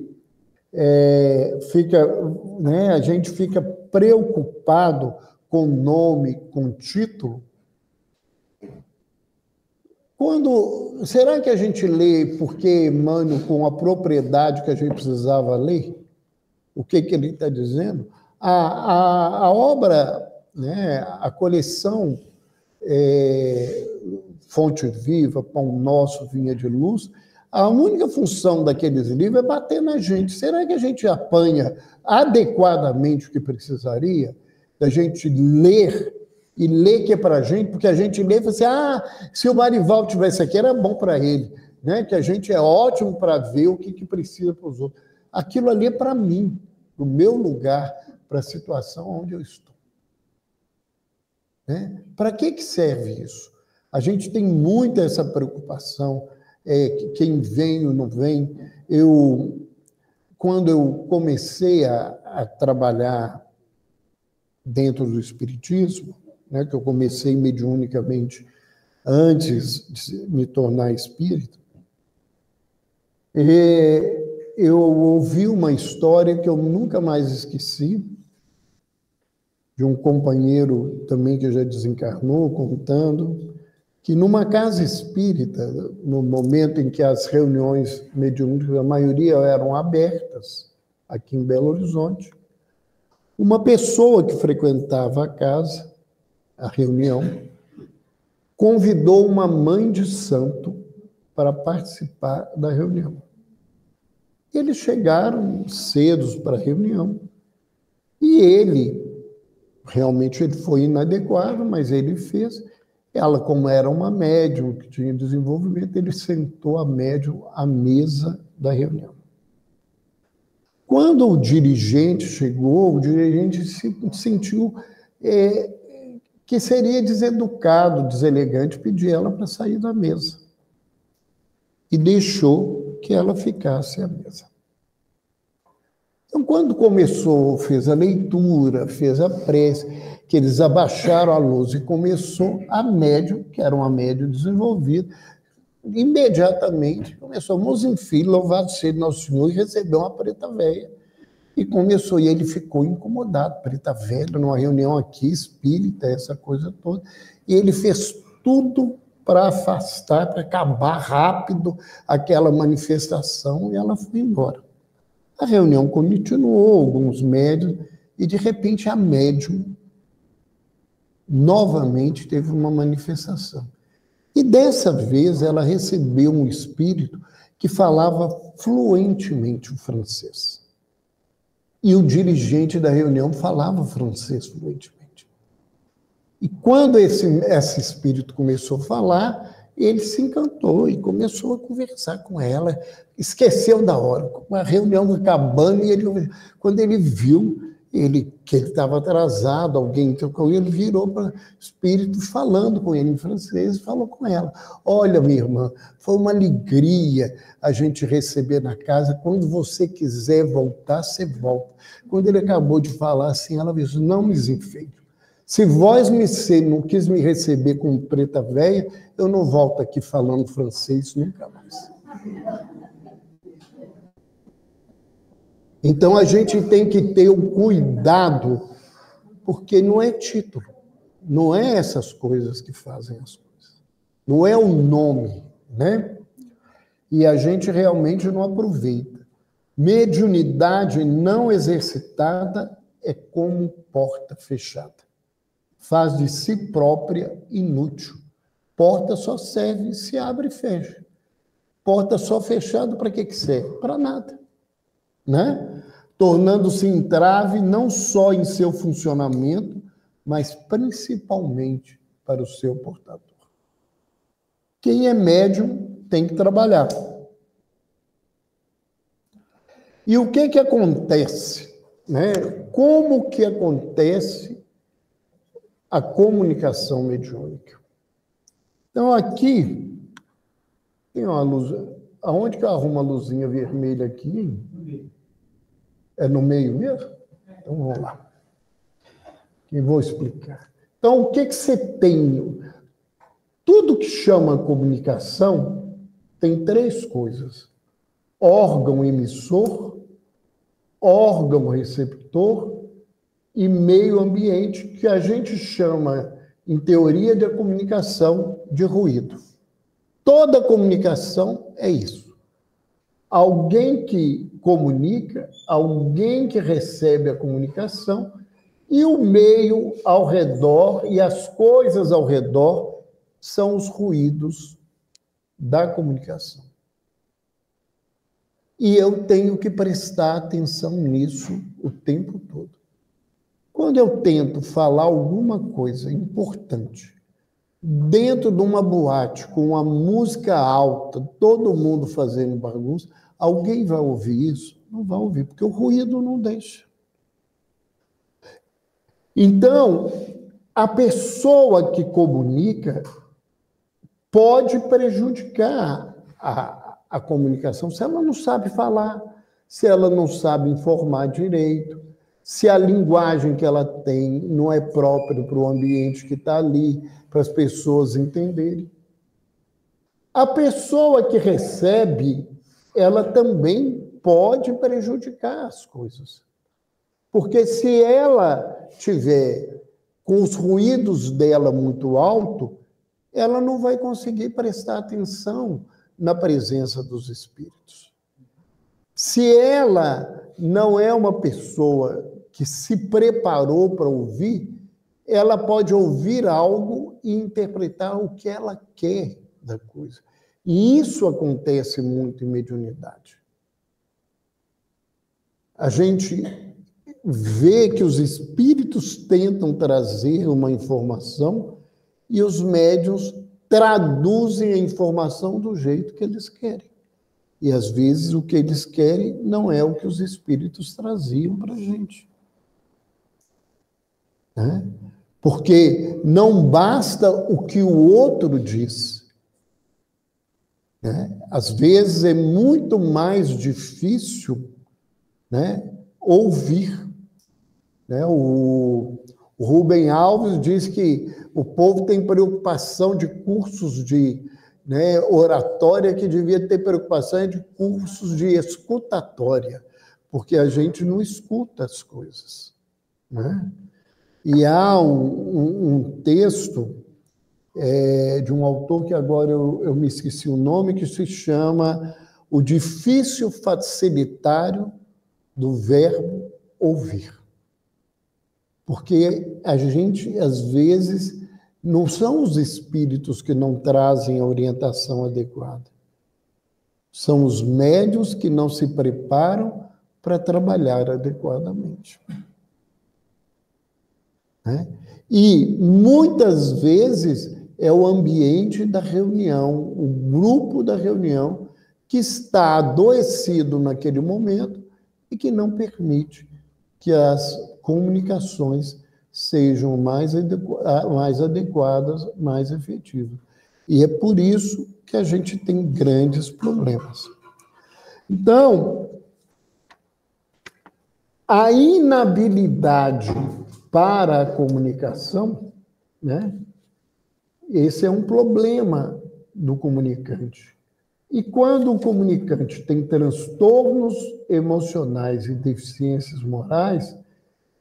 fica preocupado com nome, com título. Será que a gente lê porque Emmanuel, com a propriedade que a gente precisava ler? O que ele está dizendo? A obra, né, a coleção Fonte Viva, Pão Nosso, Vinha de Luz, a única função daqueles livros é bater na gente. Será que a gente apanha adequadamente o que precisaria? Da gente ler e ler que é para a gente, porque a gente lê e fala assim, se o Marival tivesse aqui, era bom para ele, né? Que a gente é ótimo para ver o que precisa para os outros. Aquilo ali é para mim, do meu lugar, para a situação onde eu estou. Né? Para que serve isso? A gente tem muita essa preocupação, quem vem ou não vem. Quando eu comecei a trabalhar dentro do Espiritismo, né, que eu comecei mediunicamente antes de me tornar espírita, eu ouvi uma história que eu nunca mais esqueci, de um companheiro também que já desencarnou, contando que numa casa espírita, no momento em que as reuniões mediúnicas, a maioria eram abertas, aqui em Belo Horizonte, uma pessoa que frequentava a casa, a reunião, convidou uma mãe de santo para participar da reunião. Eles chegaram cedo para a reunião e realmente ele foi inadequado, mas ele fez. Ela, como era uma médium que tinha desenvolvimento, ele sentou a médium à mesa da reunião. Quando o dirigente chegou, o dirigente se sentiu que seria deseducado, deselegante, pedir ela para sair da mesa. E deixou que ela ficasse à mesa. Então, quando fez a leitura, fez a prece, que eles abaixaram a luz e começou a médium, que era uma médium desenvolvida, imediatamente começou, mozinho filho, louvado seja Nosso Senhor, e recebeu uma preta velha. E começou, e ele ficou incomodado, preta velha, numa reunião aqui, espírita, essa coisa toda. E ele fez tudo para afastar, para acabar rápido aquela manifestação, e ela foi embora. A reunião continuou, alguns médiuns, e de repente a médium novamente teve uma manifestação. E dessa vez ela recebeu um espírito que falava fluentemente o francês. E o dirigente da reunião falava francês fluentemente. E quando esse espírito começou a falar, ele se encantou e começou a conversar com ela, esqueceu da hora, a reunião acabando, e quando ele viu que ele estava atrasado, alguém tocou, ele virou para o espírito falando com ele em francês e falou com ela: olha, minha irmã, foi uma alegria a gente receber na casa, quando você quiser voltar, você volta. Quando ele acabou de falar assim, ela disse: não me desenfeio. Se vós não quis me receber como preta velha, eu não volto aqui falando francês nunca mais. Então, a gente tem que ter um cuidado, porque não é título, não é essas coisas que fazem as coisas. não é o nome, né? E a gente realmente não aproveita. Mediunidade não exercitada é como porta fechada. Faz de si própria inútil. Porta só serve se abre e fecha. Porta só fechada para que serve? Para nada, né? Tornando-se entrave não só em seu funcionamento, mas principalmente para o seu portador. Quem é médium tem que trabalhar. E o que acontece, né? Como que acontece a comunicação mediúnica? Então, aqui tem uma luz. Aonde que eu arrumo a luzinha vermelha aqui? É no meio mesmo? Então, vamos lá. Eu vou explicar. Então, o que você tem? Tudo que chama comunicação tem três coisas: órgão emissor, órgão receptor e meio ambiente, que a gente chama, em teoria da comunicação, de ruído. Toda comunicação é isso. Alguém que comunica, alguém que recebe a comunicação e o meio ao redor e as coisas ao redor são os ruídos da comunicação. E eu tenho que prestar atenção nisso o tempo todo. Quando eu tento falar alguma coisa importante dentro de uma boate com uma música alta, todo mundo fazendo bagunça, alguém vai ouvir isso? Não vai ouvir, porque o ruído não deixa. Então, a pessoa que comunica pode prejudicar a comunicação se ela não sabe falar, se ela não sabe informar direito, se a linguagem que ela tem não é própria para o ambiente que está ali, para as pessoas entenderem. A pessoa que recebe, ela também pode prejudicar as coisas. Porque se ela tiver com os ruídos dela muito alto, ela não vai conseguir prestar atenção na presença dos espíritos. Se ela não é uma pessoa que se preparou para ouvir, ela pode ouvir algo e interpretar o que ela quer da coisa. E isso acontece muito em mediunidade. A gente vê que os espíritos tentam trazer uma informação e os médiuns traduzem a informação do jeito que eles querem. E, às vezes, o que eles querem não é o que os espíritos traziam para a gente. Né? Porque não basta o que o outro diz. Né? Às vezes, é muito mais difícil, né, ouvir. Né? O Rubem Alves diz que o povo tem preocupação de cursos de, né, oratória, que devia ter preocupação de cursos de escutatória, porque a gente não escuta as coisas. Né? E há um texto de um autor que agora eu me esqueci o nome, que se chama O Difícil Facilitário do Verbo Ouvir. Porque a gente, às vezes, não são os espíritos que não trazem a orientação adequada. São os médiuns que não se preparam para trabalhar adequadamente. Né? E, muitas vezes, é o ambiente da reunião, o grupo da reunião, que está adoecido naquele momento e que não permite que as comunicações sejam mais adequadas, mais efetivas. E é por isso que a gente tem grandes problemas. Então, a inabilidade para a comunicação, né, esse é um problema do comunicante. E quando o comunicante tem transtornos emocionais e deficiências morais,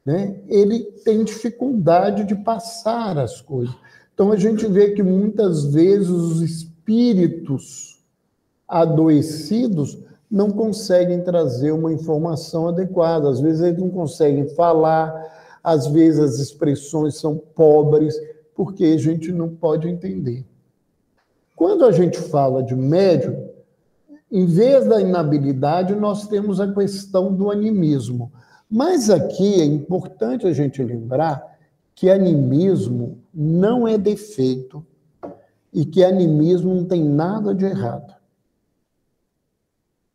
né, ele tem dificuldade de passar as coisas. Então, a gente vê que muitas vezes os espíritos adoecidos não conseguem trazer uma informação adequada. Às vezes eles não conseguem falar, às vezes as expressões são pobres, porque a gente não pode entender. Quando a gente fala de médium, em vez da inabilidade, nós temos a questão do animismo. Mas aqui é importante a gente lembrar que animismo não é defeito e que animismo não tem nada de errado.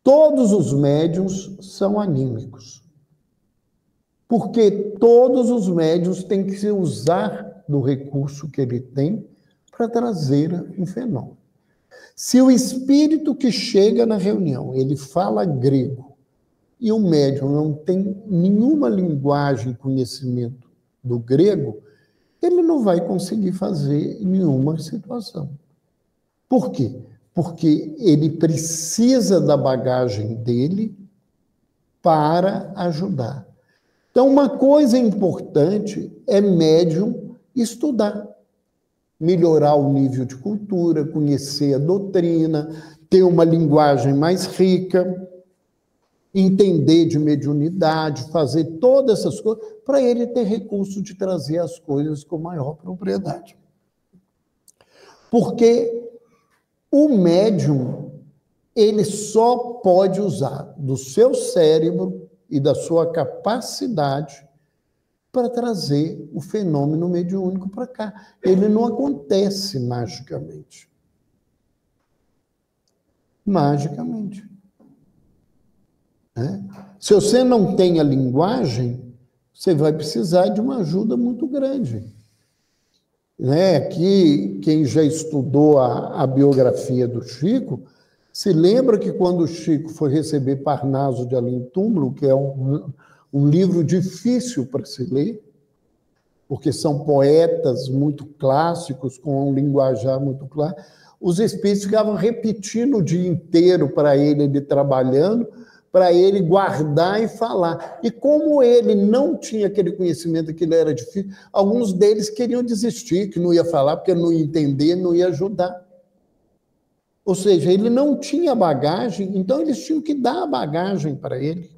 Todos os médiuns são anímicos, porque todos os médiuns têm que se usar do recurso que ele tem para trazer um fenômeno. Se o espírito que chega na reunião, ele fala grego, e o médium não tem nenhuma linguagem, conhecimento do grego, ele não vai conseguir fazer nenhuma situação. Por quê? Porque ele precisa da bagagem dele para ajudar. Então, uma coisa importante é médium estudar, melhorar o nível de cultura, conhecer a doutrina, ter uma linguagem mais rica, entender de mediunidade, fazer todas essas coisas, para ele ter recurso de trazer as coisas com maior propriedade. Porque o médium, ele só pode usar do seu cérebro e da sua capacidade para trazer o fenômeno mediúnico para cá. Ele não acontece magicamente. Magicamente. Se você não tem a linguagem, você vai precisar de uma ajuda muito grande. Aqui, quem já estudou a biografia do Chico, se lembra que quando o Chico foi receber Parnaso de Além Túmulo, que é um livro difícil para se ler, porque são poetas muito clássicos, com um linguajar muito claro, os espíritos ficavam repetindo o dia inteiro para ele trabalhando, para ele guardar e falar. E como ele não tinha aquele conhecimento, aquilo era difícil, alguns deles queriam desistir, que não ia falar, porque não ia entender, não ia ajudar. Ou seja, ele não tinha bagagem, então eles tinham que dar a bagagem para ele.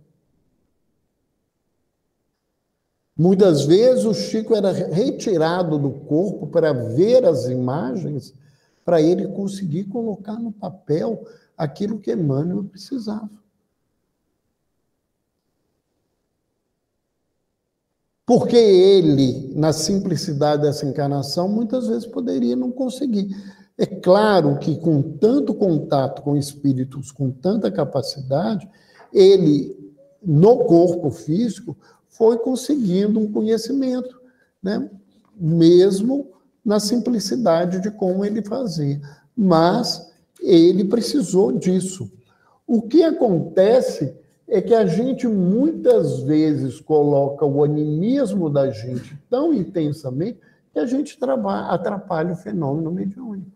Muitas vezes o Chico era retirado do corpo para ver as imagens, para ele conseguir colocar no papel aquilo que Emmanuel precisava. Porque ele, na simplicidade dessa encarnação, muitas vezes poderia não conseguir. É claro que com tanto contato com espíritos, com tanta capacidade, ele, no corpo físico, foi conseguindo um conhecimento, mesmo na simplicidade de como ele fazia. Mas ele precisou disso. O que acontece é que a gente muitas vezes coloca o animismo da gente tão intensamente que a gente atrapalha o fenômeno mediúnico.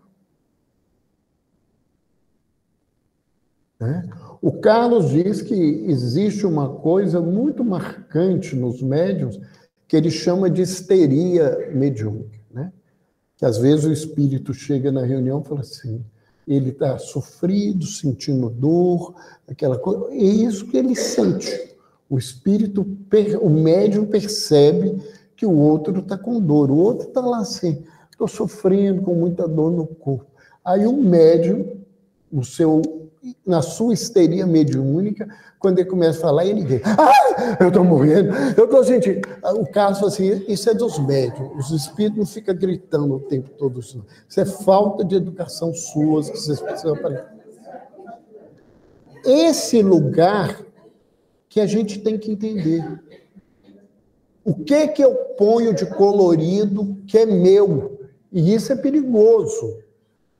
O Carlos diz que existe uma coisa muito marcante nos médiuns que ele chama de histeria mediúnica, que às vezes o espírito chega na reunião e fala assim, ele está sofrido, sentindo dor, aquela coisa, é isso que ele sente. O espírito, o médium percebe que o outro está com dor, o outro está lá assim, estou sofrendo com muita dor no corpo. Aí o médium, na sua histeria mediúnica, quando ele começa a falar, ele diz, eu estou morrendo, eu estou sentindo. O Carlos fala assim, isso é dos médiuns, os espíritos não ficam gritando o tempo todo. Isso é falta de educação suas, que vocês precisam aprender. Esse lugar que a gente tem que entender. O que eu ponho de colorido que é meu? E isso é perigoso.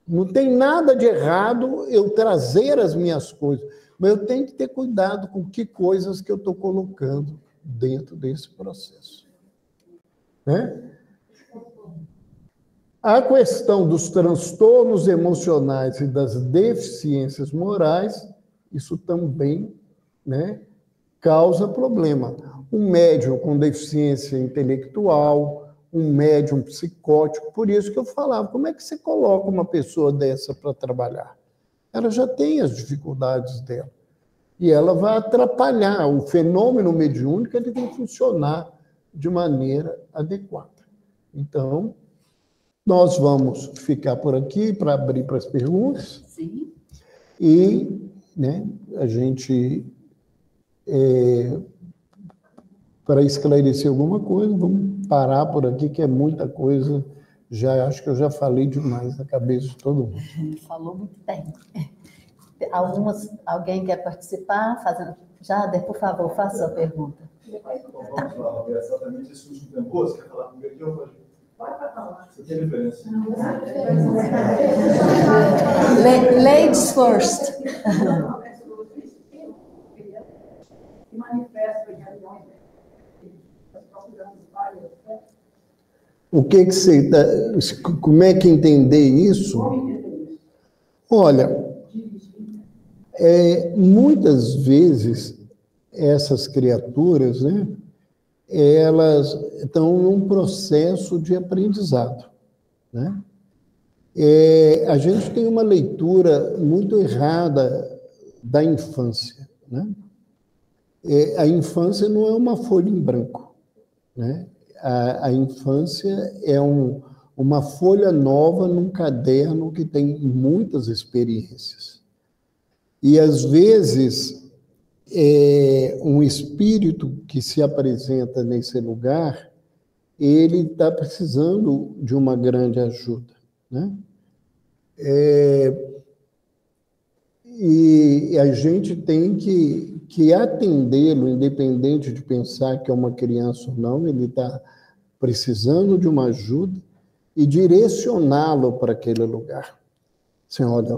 Não tem nada de errado eu trazer as minhas coisas, mas eu tenho que ter cuidado com que coisas que eu estou colocando dentro desse processo. A questão dos transtornos emocionais e das deficiências morais, isso também causa problema. Um médium com deficiência intelectual, um médium psicótico. Por isso que eu falava, como é que você coloca uma pessoa dessa para trabalhar? Ela já tem as dificuldades dela. E ela vai atrapalhar. O fenômeno mediúnico ele tem que funcionar de maneira adequada. Então, nós vamos ficar por aqui para abrir para as perguntas. Sim. E, né, a gente, para esclarecer alguma coisa, vamos parar por aqui, que é muita coisa. Já acho que eu já falei demais na cabeça de todo mundo. Falou muito bem. Alguém quer participar? Jader, por favor, faça a pergunta. Vamos lá, exatamente esse último tempo. Você quer falar comigo aqui? Eu falei, vai para falar. Você tem referência? Ladies first. O que você como é que entender isso? Olha, muitas vezes essas criaturas, né, elas estão num processo de aprendizado, né? A gente tem uma leitura muito errada da infância, né? A infância não é uma folha em branco, né? A infância é uma folha nova num caderno que tem muitas experiências. E, às vezes, um espírito que se apresenta nesse lugar, ele está precisando de uma grande ajuda, né? E a gente tem que atendê-lo, independente de pensar que é uma criança ou não, ele está precisando de uma ajuda e direcioná-lo para aquele lugar. Assim, olha,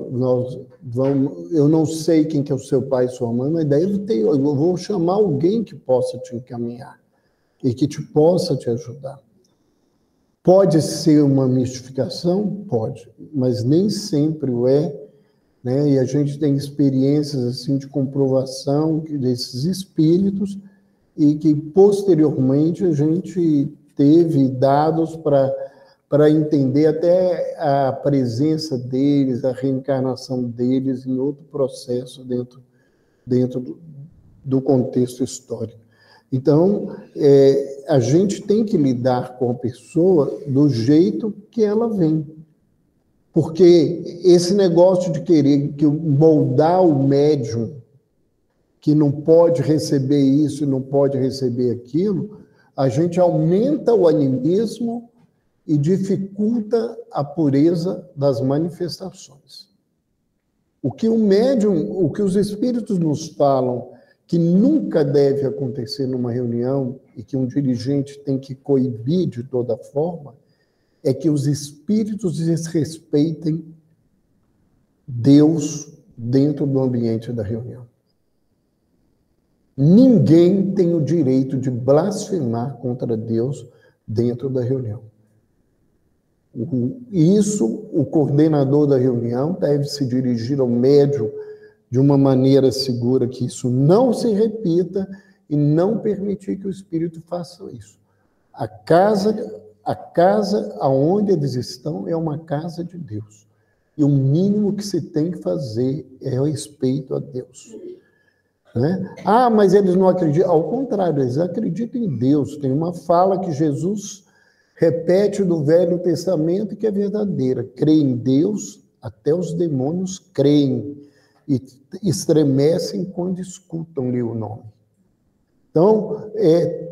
eu não sei quem que é o seu pai e sua mãe, mas eu vou chamar alguém que possa te encaminhar e que possa te ajudar. Pode ser uma mistificação? Pode, mas nem sempre o é, né? E a gente tem experiências assim de comprovação desses espíritos e que posteriormente a gente teve dados para entender até a presença deles, a reencarnação deles em outro processo dentro do contexto histórico. Então, a gente tem que lidar com a pessoa do jeito que ela vem. Porque esse negócio de querer moldar o médium, que não pode receber isso e não pode receber aquilo, a gente aumenta o animismo e dificulta a pureza das manifestações. O que o médium, o que os espíritos nos falam que nunca deve acontecer numa reunião e que um dirigente tem que coibir de toda forma, é que os espíritos desrespeitem Deus dentro do ambiente da reunião. Ninguém tem o direito de blasfemar contra Deus dentro da reunião. Isso, o coordenador da reunião deve se dirigir ao médium de uma maneira segura, que isso não se repita e não permitir que o espírito faça isso. A casa aonde eles estão é uma casa de Deus. E o mínimo que se tem que fazer é o respeito a Deus. Né? Ah, mas eles não acreditam. Ao contrário, eles acreditam em Deus. Tem uma fala que Jesus repete do Velho Testamento que é verdadeira. Crê em Deus, até os demônios creem e estremecem quando escutam-lhe o nome. Então,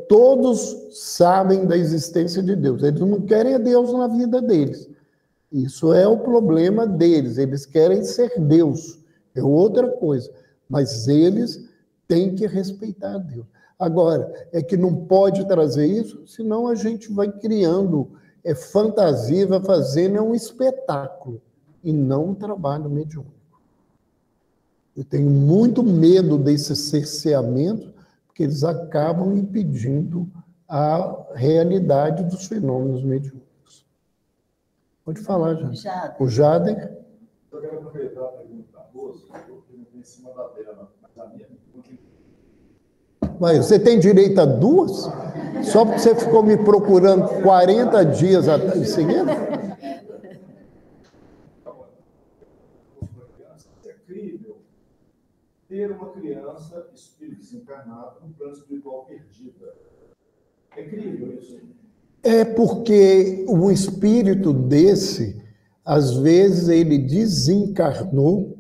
todos sabem da existência de Deus. Eles não querem a Deus na vida deles. Isso é o problema deles. Eles querem ser Deus. É outra coisa. Mas eles têm que respeitar a Deus. Agora, é que não pode trazer isso, senão a gente vai criando fantasia, vai fazendo um espetáculo e não um trabalho mediúnico. Eu tenho muito medo desse cerceamento, porque eles acabam impedindo a realidade dos fenômenos mediúnicos. Pode falar, Jader. O Jader. Eu quero aproveitar a pergunta da moça, porque não tem em cima da tela, mas a minha pergunta Vai, você tem direito a 2? Só porque você ficou me procurando 40 dias em seguida? É crível ter uma criança, espírito desencarnado, no plano espiritual perdida. É crível isso? É porque um espírito desse, às vezes ele desencarnou,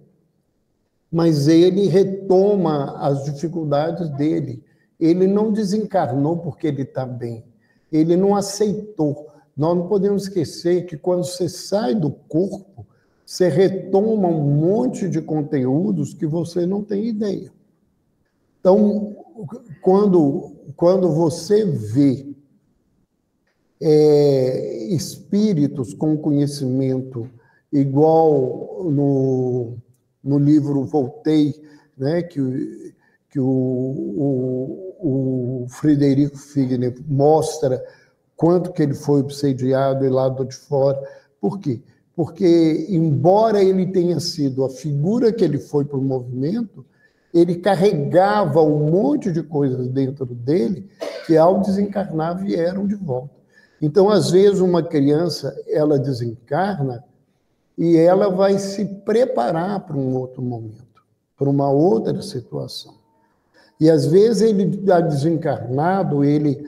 mas ele retoma as dificuldades dele. Ele não desencarnou porque ele está bem. Ele não aceitou. Nós não podemos esquecer que quando você sai do corpo, você retoma um monte de conteúdos que você não tem ideia. Então, quando você vê espíritos com conhecimento igual no livro Voltei, né, que o Frederico Figner mostra quanto que ele foi obsediado e lado de fora. Por quê? Porque, embora ele tenha sido a figura que ele foi para o movimento, ele carregava um monte de coisas dentro dele que, ao desencarnar, vieram de volta. Então, às vezes, uma criança, ela desencarna e ela vai se preparar para um outro momento, para uma outra situação. E, às vezes, ele está desencarnado, ele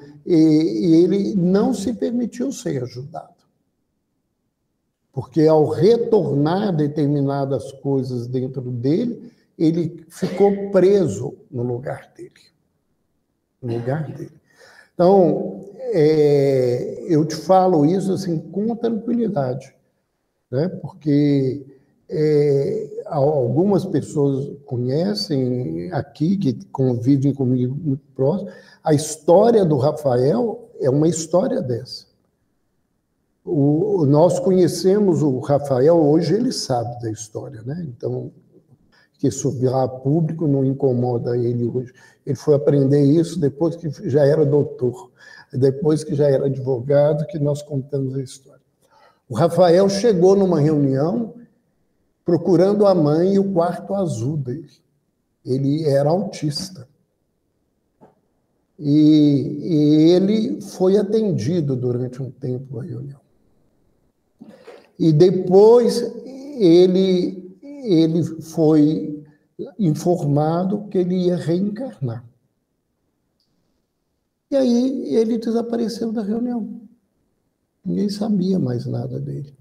não se permitiu ser ajudado. Porque, ao retornar determinadas coisas dentro dele, ele ficou preso no lugar dele. No lugar dele. Então, eu te falo isso assim, com tranquilidade, né? Porque algumas pessoas conhecem aqui, que convivem comigo muito próximo, a história do Rafael é uma história dessa. Nós conhecemos o Rafael, hoje ele sabe da história, né? Então, que isso virar público não incomoda ele hoje. Ele foi aprender isso depois que já era doutor, depois que já era advogado, que nós contamos a história. O Rafael chegou numa reunião procurando a mãe e o quarto azul dele. Ele era autista. E ele foi atendido durante um tempo na reunião. E depois ele foi informado que ele ia reencarnar. E aí ele desapareceu da reunião. Ninguém sabia mais nada dele.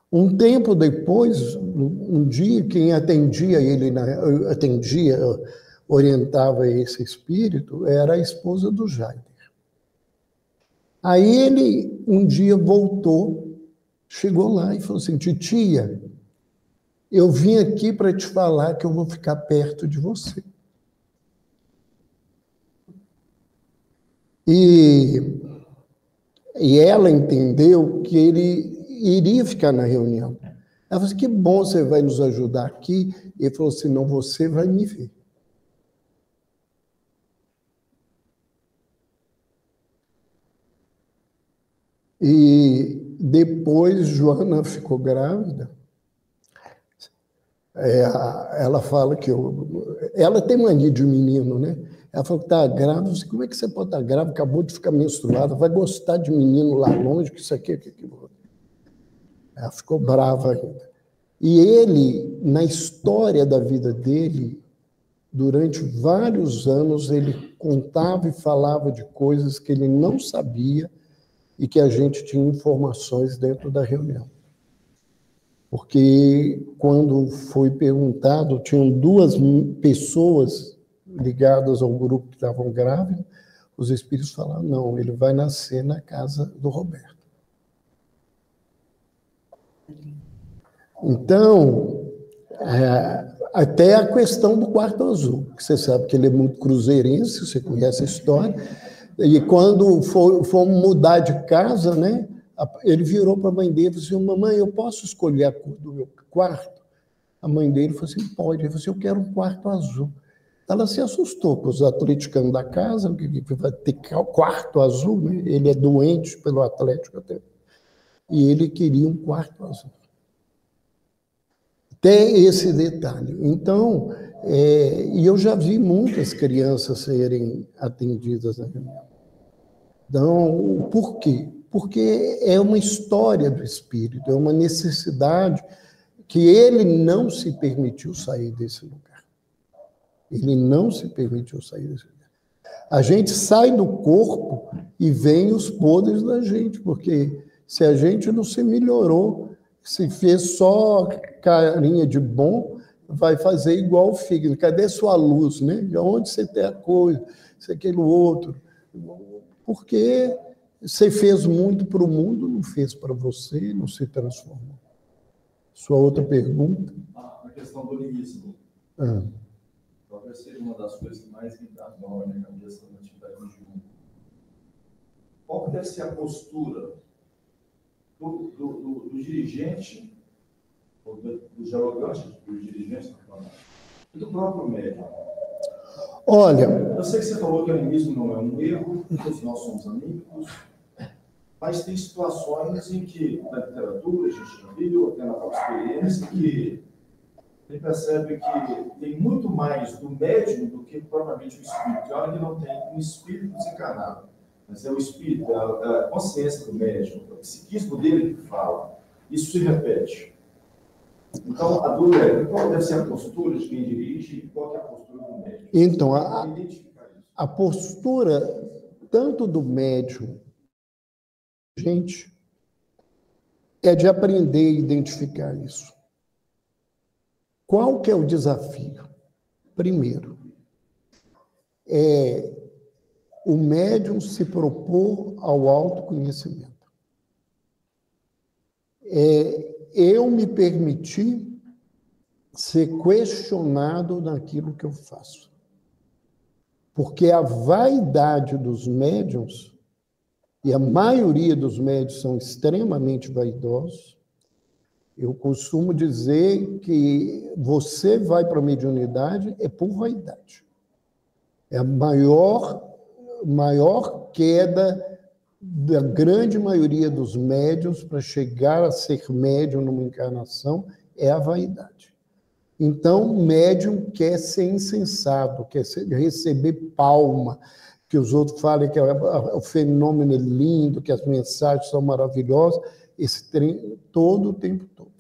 Um tempo depois, um dia, quem atendia ele, orientava esse espírito, era a esposa do Jair. Aí ele, um dia, voltou, chegou lá e falou assim: titia, eu vim aqui para te falar que eu vou ficar perto de você. E ela entendeu que ele iria ficar na reunião. Ela falou assim: que bom, você vai nos ajudar aqui. Ele falou assim: não, você vai me ver. E depois Joana ficou grávida. Ela fala que ela tem mania de menino, né? Ela falou que está grávida. Eu disse: como é que você pode estar grávida? Acabou de ficar menstruada, vai gostar de menino lá longe, que isso aqui é que. Ela ficou brava ainda. E ele, na história da vida dele, durante vários anos, ele contava e falava de coisas que ele não sabia e que a gente tinha informações dentro da reunião. Porque, quando foi perguntado, tinham 2 pessoas ligadas ao grupo que estavam grávidas, os espíritos falaram: não, ele vai nascer na casa do Roberto. Então, até a questão do quarto azul, que você sabe que ele é muito cruzeirense, você conhece a história, e quando fomos mudar de casa, né, ele virou para a mãe dele e disse: mamãe, eu posso escolher a cor do meu quarto? A mãe dele falou assim: pode. Ele falou assim: eu quero um quarto azul. Ela se assustou com os atleticanos da casa, que vai ter quarto azul, né? Ele é doente pelo Atlético até. E ele queria um quarto azul. Tem esse detalhe. Então, E eu já vi muitas crianças serem atendidas na reunião. Então, por quê? Porque é uma história do espírito, é uma necessidade que ele não se permitiu sair desse lugar. Ele não se permitiu sair desse lugar. A gente sai do corpo e vem os podres da gente, porque se a gente não se melhorou, se fez só carinha de bom, vai fazer igual o fígado. Cadê sua luz, né? De onde você tem a coisa, isso, aquilo, outro. Porque você fez muito para o mundo, não fez para você, não se transformou. Sua outra pergunta? A questão do lirismo. Talvez seja uma das coisas que mais me dá nó na minha cabeça na atividade de junho. Qual deve ser a postura do dirigente, do dialogante, do dirigente, e do próprio médium? Olha... Eu sei que você falou que o animismo não é um erro, todos nós somos amigos, mas tem situações em que, na literatura, a gente já viu, até na própria experiência, que ele percebe que tem muito mais do médium do que propriamente o espírito. E olha que não tem um espírito desencarnado, mas é o espírito, a consciência do médium, o psiquismo dele que fala. Isso se repete. Então, a dúvida é, qual deve ser a postura de quem dirige e qual é a postura do médium? Então, a postura tanto do médium, gente, é de aprender a identificar isso. Qual que é o desafio? Primeiro, é o médium se propor ao autoconhecimento. Eu me permitir ser questionado naquilo que eu faço. Porque a vaidade dos médiuns, e a maioria dos médiuns são extremamente vaidosos, eu costumo dizer que você vai para a mediunidade é por vaidade. É a maior queda da grande maioria dos médiuns para chegar a ser médium numa encarnação é a vaidade. Então, o médium quer ser insensado, quer receber palma, que os outros falem que o fenômeno é lindo, que as mensagens são maravilhosas, esse trem todo o tempo todo.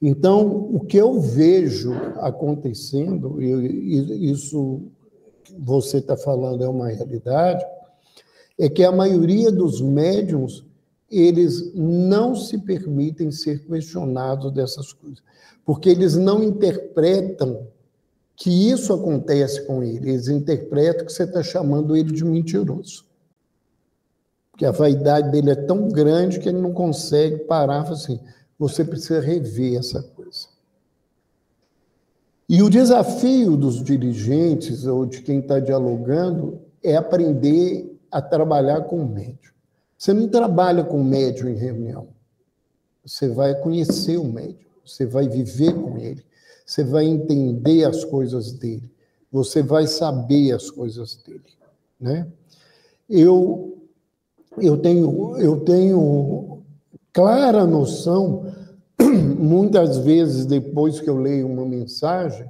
Então, o que eu vejo acontecendo, e isso que você está falando é uma realidade, é que a maioria dos médiums, eles não se permitem ser questionados dessas coisas, porque eles não interpretam que isso acontece com ele, eles interpretam que você está chamando ele de mentiroso. Porque a vaidade dele é tão grande que ele não consegue parar e falar assim, você precisa rever essa coisa. E o desafio dos dirigentes ou de quem está dialogando é aprender a trabalhar com o médium. Você não trabalha com o médium em reunião. Você vai conhecer o médium, você vai viver com ele, você vai entender as coisas dele, você vai saber as coisas dele, né? Eu tenho clara noção, muitas vezes depois que eu leio uma mensagem,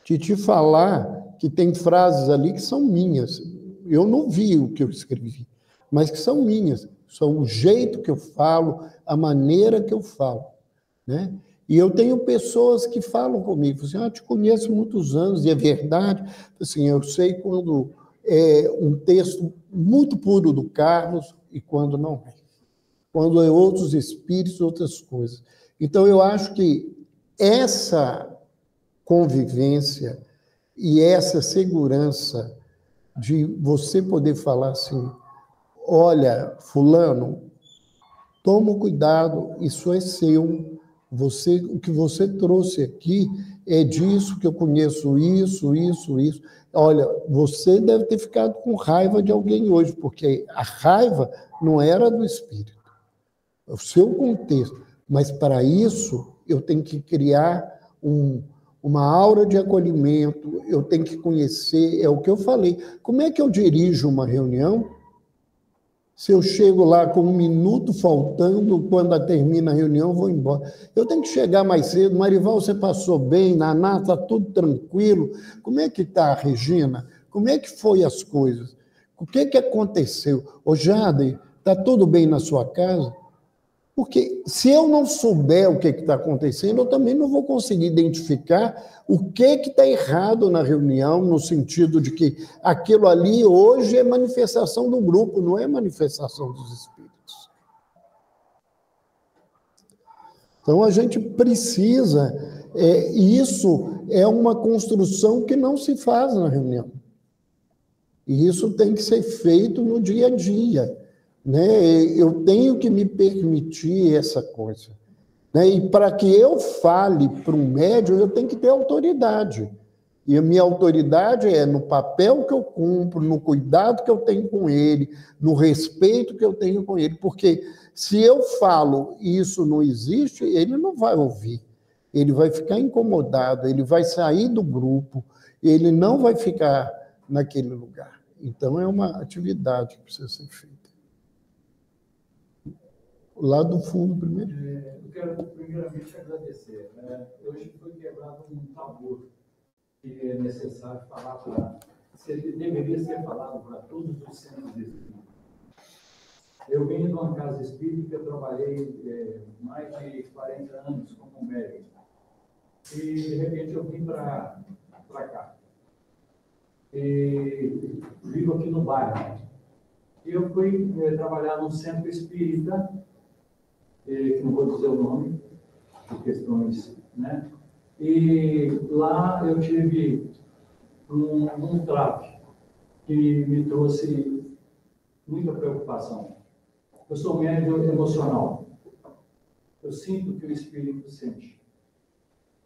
de te falar que tem frases ali que são minhas. Eu não vi o que eu escrevi, mas que são minhas. São o jeito que eu falo, a maneira que eu falo, né? E eu tenho pessoas que falam comigo, assim, eu te conheço há muitos anos, e é verdade, assim, eu sei quando é um texto muito puro do Carlos e quando não é. Quando é outros espíritos, outras coisas. Então, eu acho que essa convivência e essa segurança de você poder falar assim, olha, fulano, toma cuidado, isso é seu, o que você trouxe aqui é disso que eu conheço, isso. Olha, você deve ter ficado com raiva de alguém hoje, porque a raiva não era do espírito, é o seu contexto. Mas, para isso, eu tenho que criar uma aura de acolhimento, eu tenho que conhecer, é o que eu falei. Como é que eu dirijo uma reunião Se eu chego lá com 1 minuto faltando, quando termina a reunião, eu vou embora. Eu tenho que chegar mais cedo. Marival, você passou bem? Naná, está tudo tranquilo? Como é que está a Regina? Como é que foi as coisas? O que aconteceu? Ô, Jade, está tudo bem na sua casa? Porque se eu não souber o que está acontecendo, eu também não vou conseguir identificar o que está errado na reunião, no sentido de que aquilo ali hoje é manifestação do grupo, não é manifestação dos espíritos. Então a gente precisa, isso é uma construção que não se faz na reunião. E isso tem que ser feito no dia a dia. Né? Eu tenho que me permitir essa coisa. Né? E para que eu fale para um médium, eu tenho que ter autoridade. E a minha autoridade é no papel que eu cumpro, no cuidado que eu tenho com ele, no respeito que eu tenho com ele. Porque se eu falo e isso não existe, ele não vai ouvir. Ele vai ficar incomodado, ele vai sair do grupo, ele não vai ficar naquele lugar. Então, é uma atividade que precisa ser feita. Lá do fundo, primeiro. Eu quero, primeiramente, agradecer. Hoje foi quebrado um tabu que é necessário falar para... Deveria ser falado para todos os centros espíritas. Eu venho de uma casa espírita, eu trabalhei mais de 40 anos como médico. E, de repente, eu vim para cá. E vivo aqui no bairro. E eu fui trabalhar num centro espírita, que não vou dizer o nome, por questões, né? E lá eu tive um trato que me trouxe muita preocupação. Eu sou médium emocional. Eu sinto o que o espírito sente.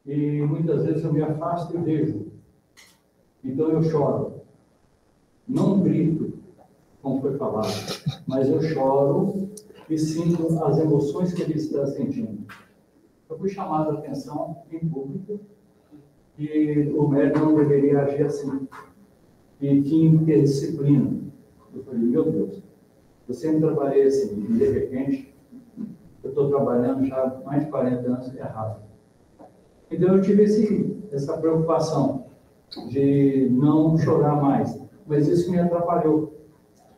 E muitas vezes eu me afasto e vejo. Então eu choro. Não grito, como foi falado, mas eu choro e sinto as emoções que ele está sentindo. Eu fui chamado a atenção em público que o médium não deveria agir assim. E tinha que ter disciplina. Eu falei, meu Deus, eu sempre trabalhei assim, e de repente, eu estou trabalhando já há mais de 40 anos errado. Então eu tive essa preocupação de não chorar mais, mas isso me atrapalhou.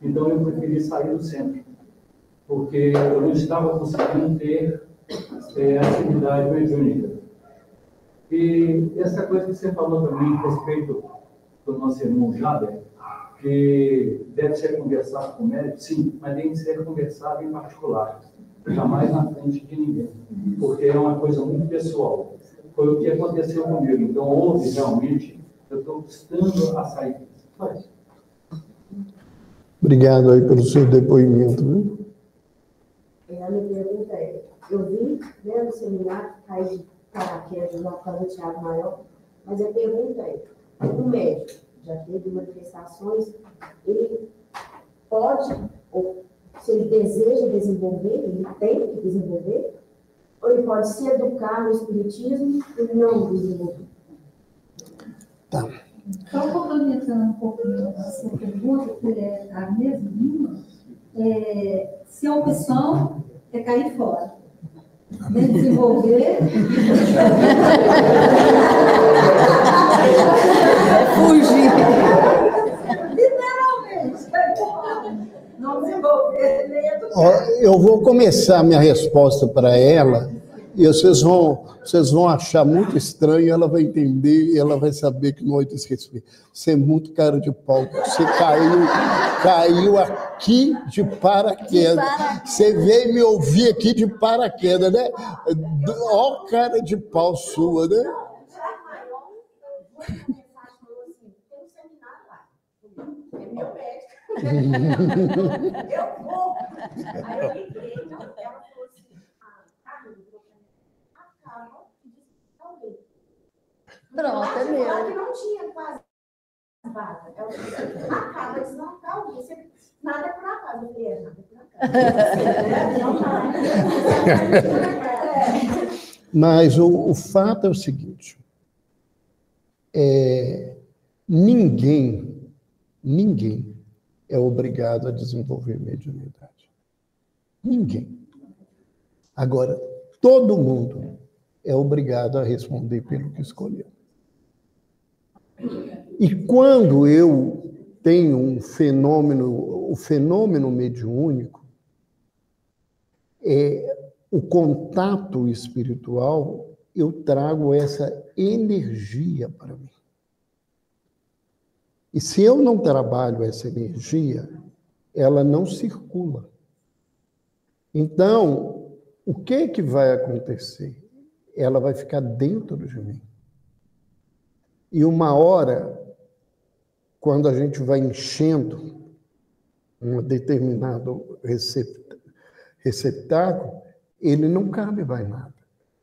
Então eu preferi sair do centro, porque eu não estava conseguindo ter atividade mediúnica. E essa coisa que você falou também a respeito do nosso irmão Jader, que deve ser conversado com o médico, sim, mas tem que ser conversado em particular, jamais na frente de ninguém, porque é uma coisa muito pessoal. Foi o que aconteceu comigo. Então, houve realmente, eu estou buscando a saída. Obrigado aí pelo seu depoimento. Viu? A minha pergunta é, eu vi, né, no seminário, cai de paraquedas lá para o Thiago Maior, mas a pergunta é, o médico já teve manifestações, ele pode, ou se ele deseja desenvolver, ele tem que desenvolver, ou ele pode se educar no espiritismo e não desenvolver? Tá. Só complementando um pouquinho a sua pergunta, que é a mesma linha, se a opção é cair fora, nem desenvolver, Fugir. literalmente, não desenvolver, nem educar. Ó, eu vou começar minha resposta para ela, e vocês vão achar muito estranho, ela vai entender e ela vai saber que não vai te esquecer. Você é muito cara de pau. Você caiu aqui de paraquedas. Você veio me ouvir aqui de paraquedas, né? Ó, cara de pau sua, né? É meu médico. Eu vou. Aí eu liguei, ela falou assim, acaba de alguém. Pronto, é meu. Ela que não tinha quase vaga. Ela falou assim, acaba de desmontar alguém. Você, nada é por acaso. Eu falei, nada é por acaso. Mas o fato é o seguinte, ninguém é obrigado a desenvolver mediunidade. Ninguém. Agora, todo mundo é obrigado a responder pelo que escolheu. E quando eu tenho um fenômeno, o fenômeno mediúnico, o contato espiritual, eu trago essa energia para mim. E se eu não trabalho essa energia, ela não circula. Então, o que vai acontecer? Ela vai ficar dentro de mim. E uma hora, quando a gente vai enchendo um determinado receptáculo, ele não cabe mais nada.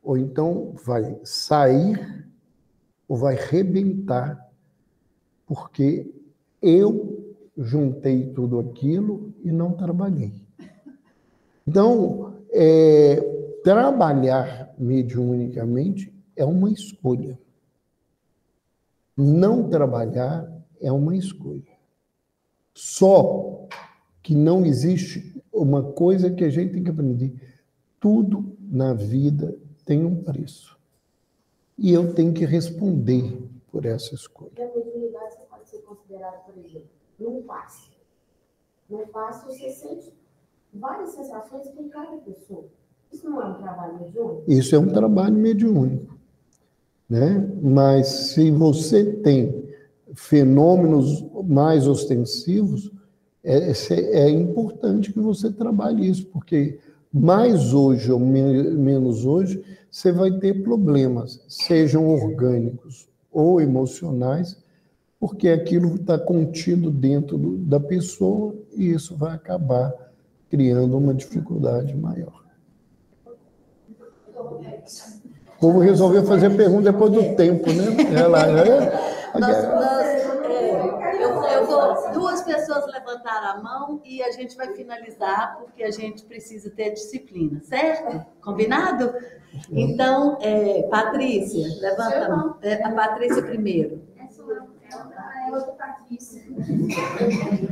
Ou então vai sair ou vai rebentar, porque eu juntei tudo aquilo e não trabalhei. Então, trabalhar mediunicamente é uma escolha. Não trabalhar é uma escolha. Só que não existe uma coisa que a gente tem que aprender. Tudo na vida tem um preço. E eu tenho que responder por essa escolha. A mediunidade pode ser considerada, por exemplo, num passe. No passe você sente várias sensações que tem cada pessoa. Isso não é um trabalho mediúnico? Isso é um trabalho mediúnico, né? Mas se você tem fenômenos mais ostensivos, é importante que você trabalhe isso, porque mais hoje ou menos hoje, você vai ter problemas, sejam orgânicos ou emocionais, porque aquilo está contido dentro da pessoa e isso vai acabar criando uma dificuldade maior. O povo resolveu fazer pergunta depois do tempo, né? Duas pessoas levantaram a mão e a gente vai finalizar, porque a gente precisa ter disciplina, certo? Combinado? Então, Patrícia, levanta a mão. A Patrícia primeiro. É outra Patrícia.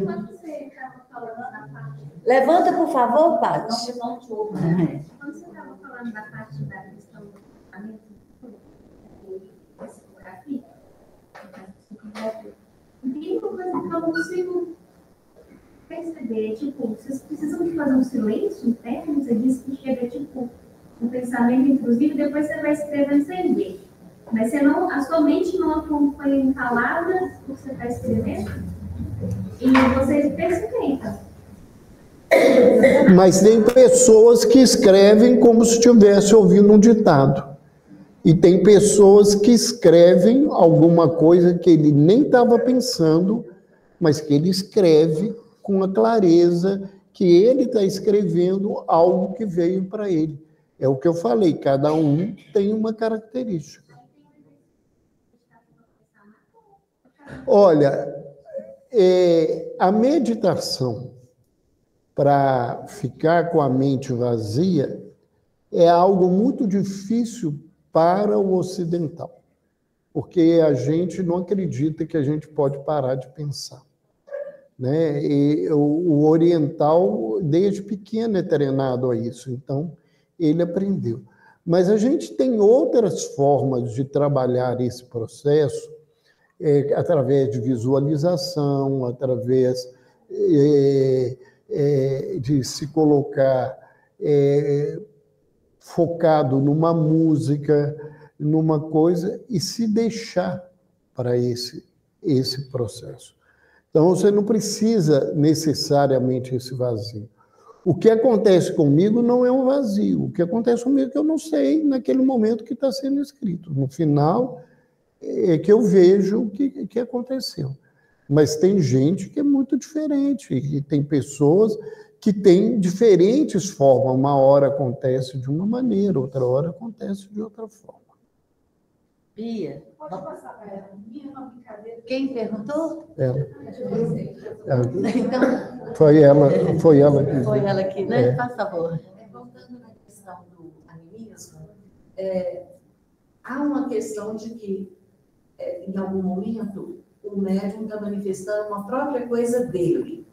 Quando você estava falando da parte... Levanta, por favor, Paty. Quando você estava falando da parte da questão do tratamento da psicografia, tem uma coisa que eu não consigo perceber, tipo, vocês precisam de fazer um silêncio interno, você disse que chega, tipo, um pensamento intrusivo, depois você vai escrevendo sem ver. Mas você não, a sua mente não acompanha em palavras o que você está escrevendo? E você persistenta. Mas tem pessoas que escrevem como se estivesse ouvindo um ditado. E tem pessoas que escrevem alguma coisa que ele nem estava pensando, mas que ele escreve com a clareza que ele está escrevendo algo que veio para ele. É o que eu falei, cada um tem uma característica. Olha, a meditação para ficar com a mente vazia é algo muito difícil para o ocidental, porque a gente não acredita que a gente pode parar de pensar, né? E o oriental, desde pequeno, é treinado a isso, então ele aprendeu. Mas a gente tem outras formas de trabalhar esse processo, através de visualização, através de se colocar focado numa música, numa coisa, e se deixar para esse processo. Então, você não precisa necessariamente esse vazio. O que acontece comigo não é um vazio. O que acontece comigo é que eu não sei naquele momento que está sendo escrito. No final, é que eu vejo o que aconteceu. Mas tem gente que é muito diferente, e tem pessoas que têm diferentes formas. Uma hora acontece de uma maneira, outra hora acontece de outra forma. Bia, Pode passar para ela. Minha uma brincadeira. Quem perguntou? Ela. Então, Foi ela que... Foi ela aqui, né? Faz favor. Voltando na questão do animismo, há uma questão de que, em algum momento, o médium está manifestando uma própria coisa dele.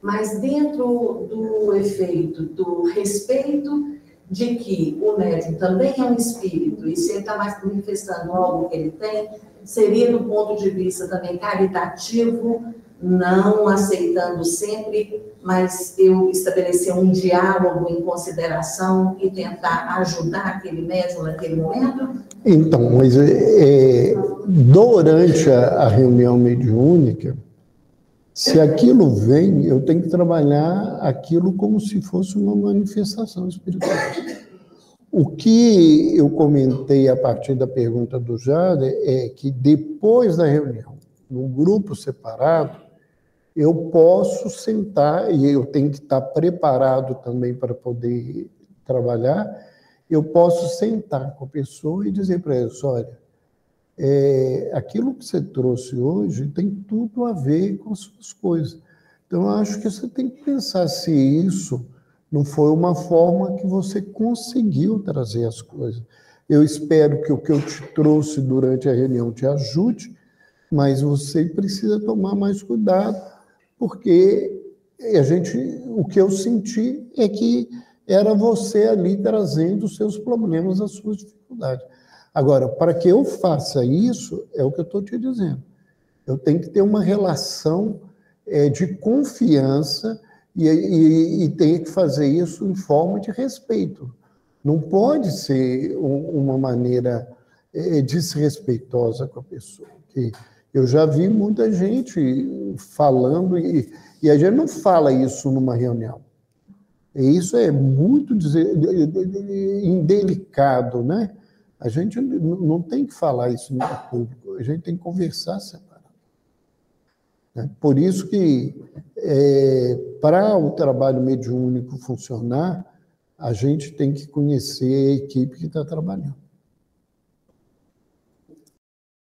mas dentro do efeito do respeito de que o médium também é um espírito, e se ele está mais manifestando algo que ele tem, seria do ponto de vista também caritativo, não aceitando sempre, mas eu estabelecer um diálogo em consideração e tentar ajudar aquele médium naquele momento? Então, mas durante a reunião mediúnica, se aquilo vem, eu tenho que trabalhar aquilo como se fosse uma manifestação espiritual. O que eu comentei a partir da pergunta do Jader é que depois da reunião, num grupo separado, eu posso sentar, e eu tenho que estar preparado também para poder trabalhar, eu posso sentar com a pessoa e dizer para ela, olha, aquilo que você trouxe hoje tem tudo a ver com as suas coisas. Então, eu acho que você tem que pensar se isso não foi uma forma que você conseguiu trazer as coisas. Eu espero que o que eu te trouxe durante a reunião te ajude, mas você precisa tomar mais cuidado, porque o que eu senti é que era você ali trazendo os seus problemas, as suas dificuldades. Agora, para que eu faça isso, é o que eu estou te dizendo. Eu tenho que ter uma relação de confiança e tenho que fazer isso em forma de respeito. Não pode ser uma maneira desrespeitosa com a pessoa. Eu já vi muita gente falando, e a gente não fala isso numa reunião. E isso é muito indelicado, né? A gente não tem que falar isso no público, a gente tem que conversar separado. Por isso que, para o trabalho mediúnico funcionar, a gente tem que conhecer a equipe que está trabalhando.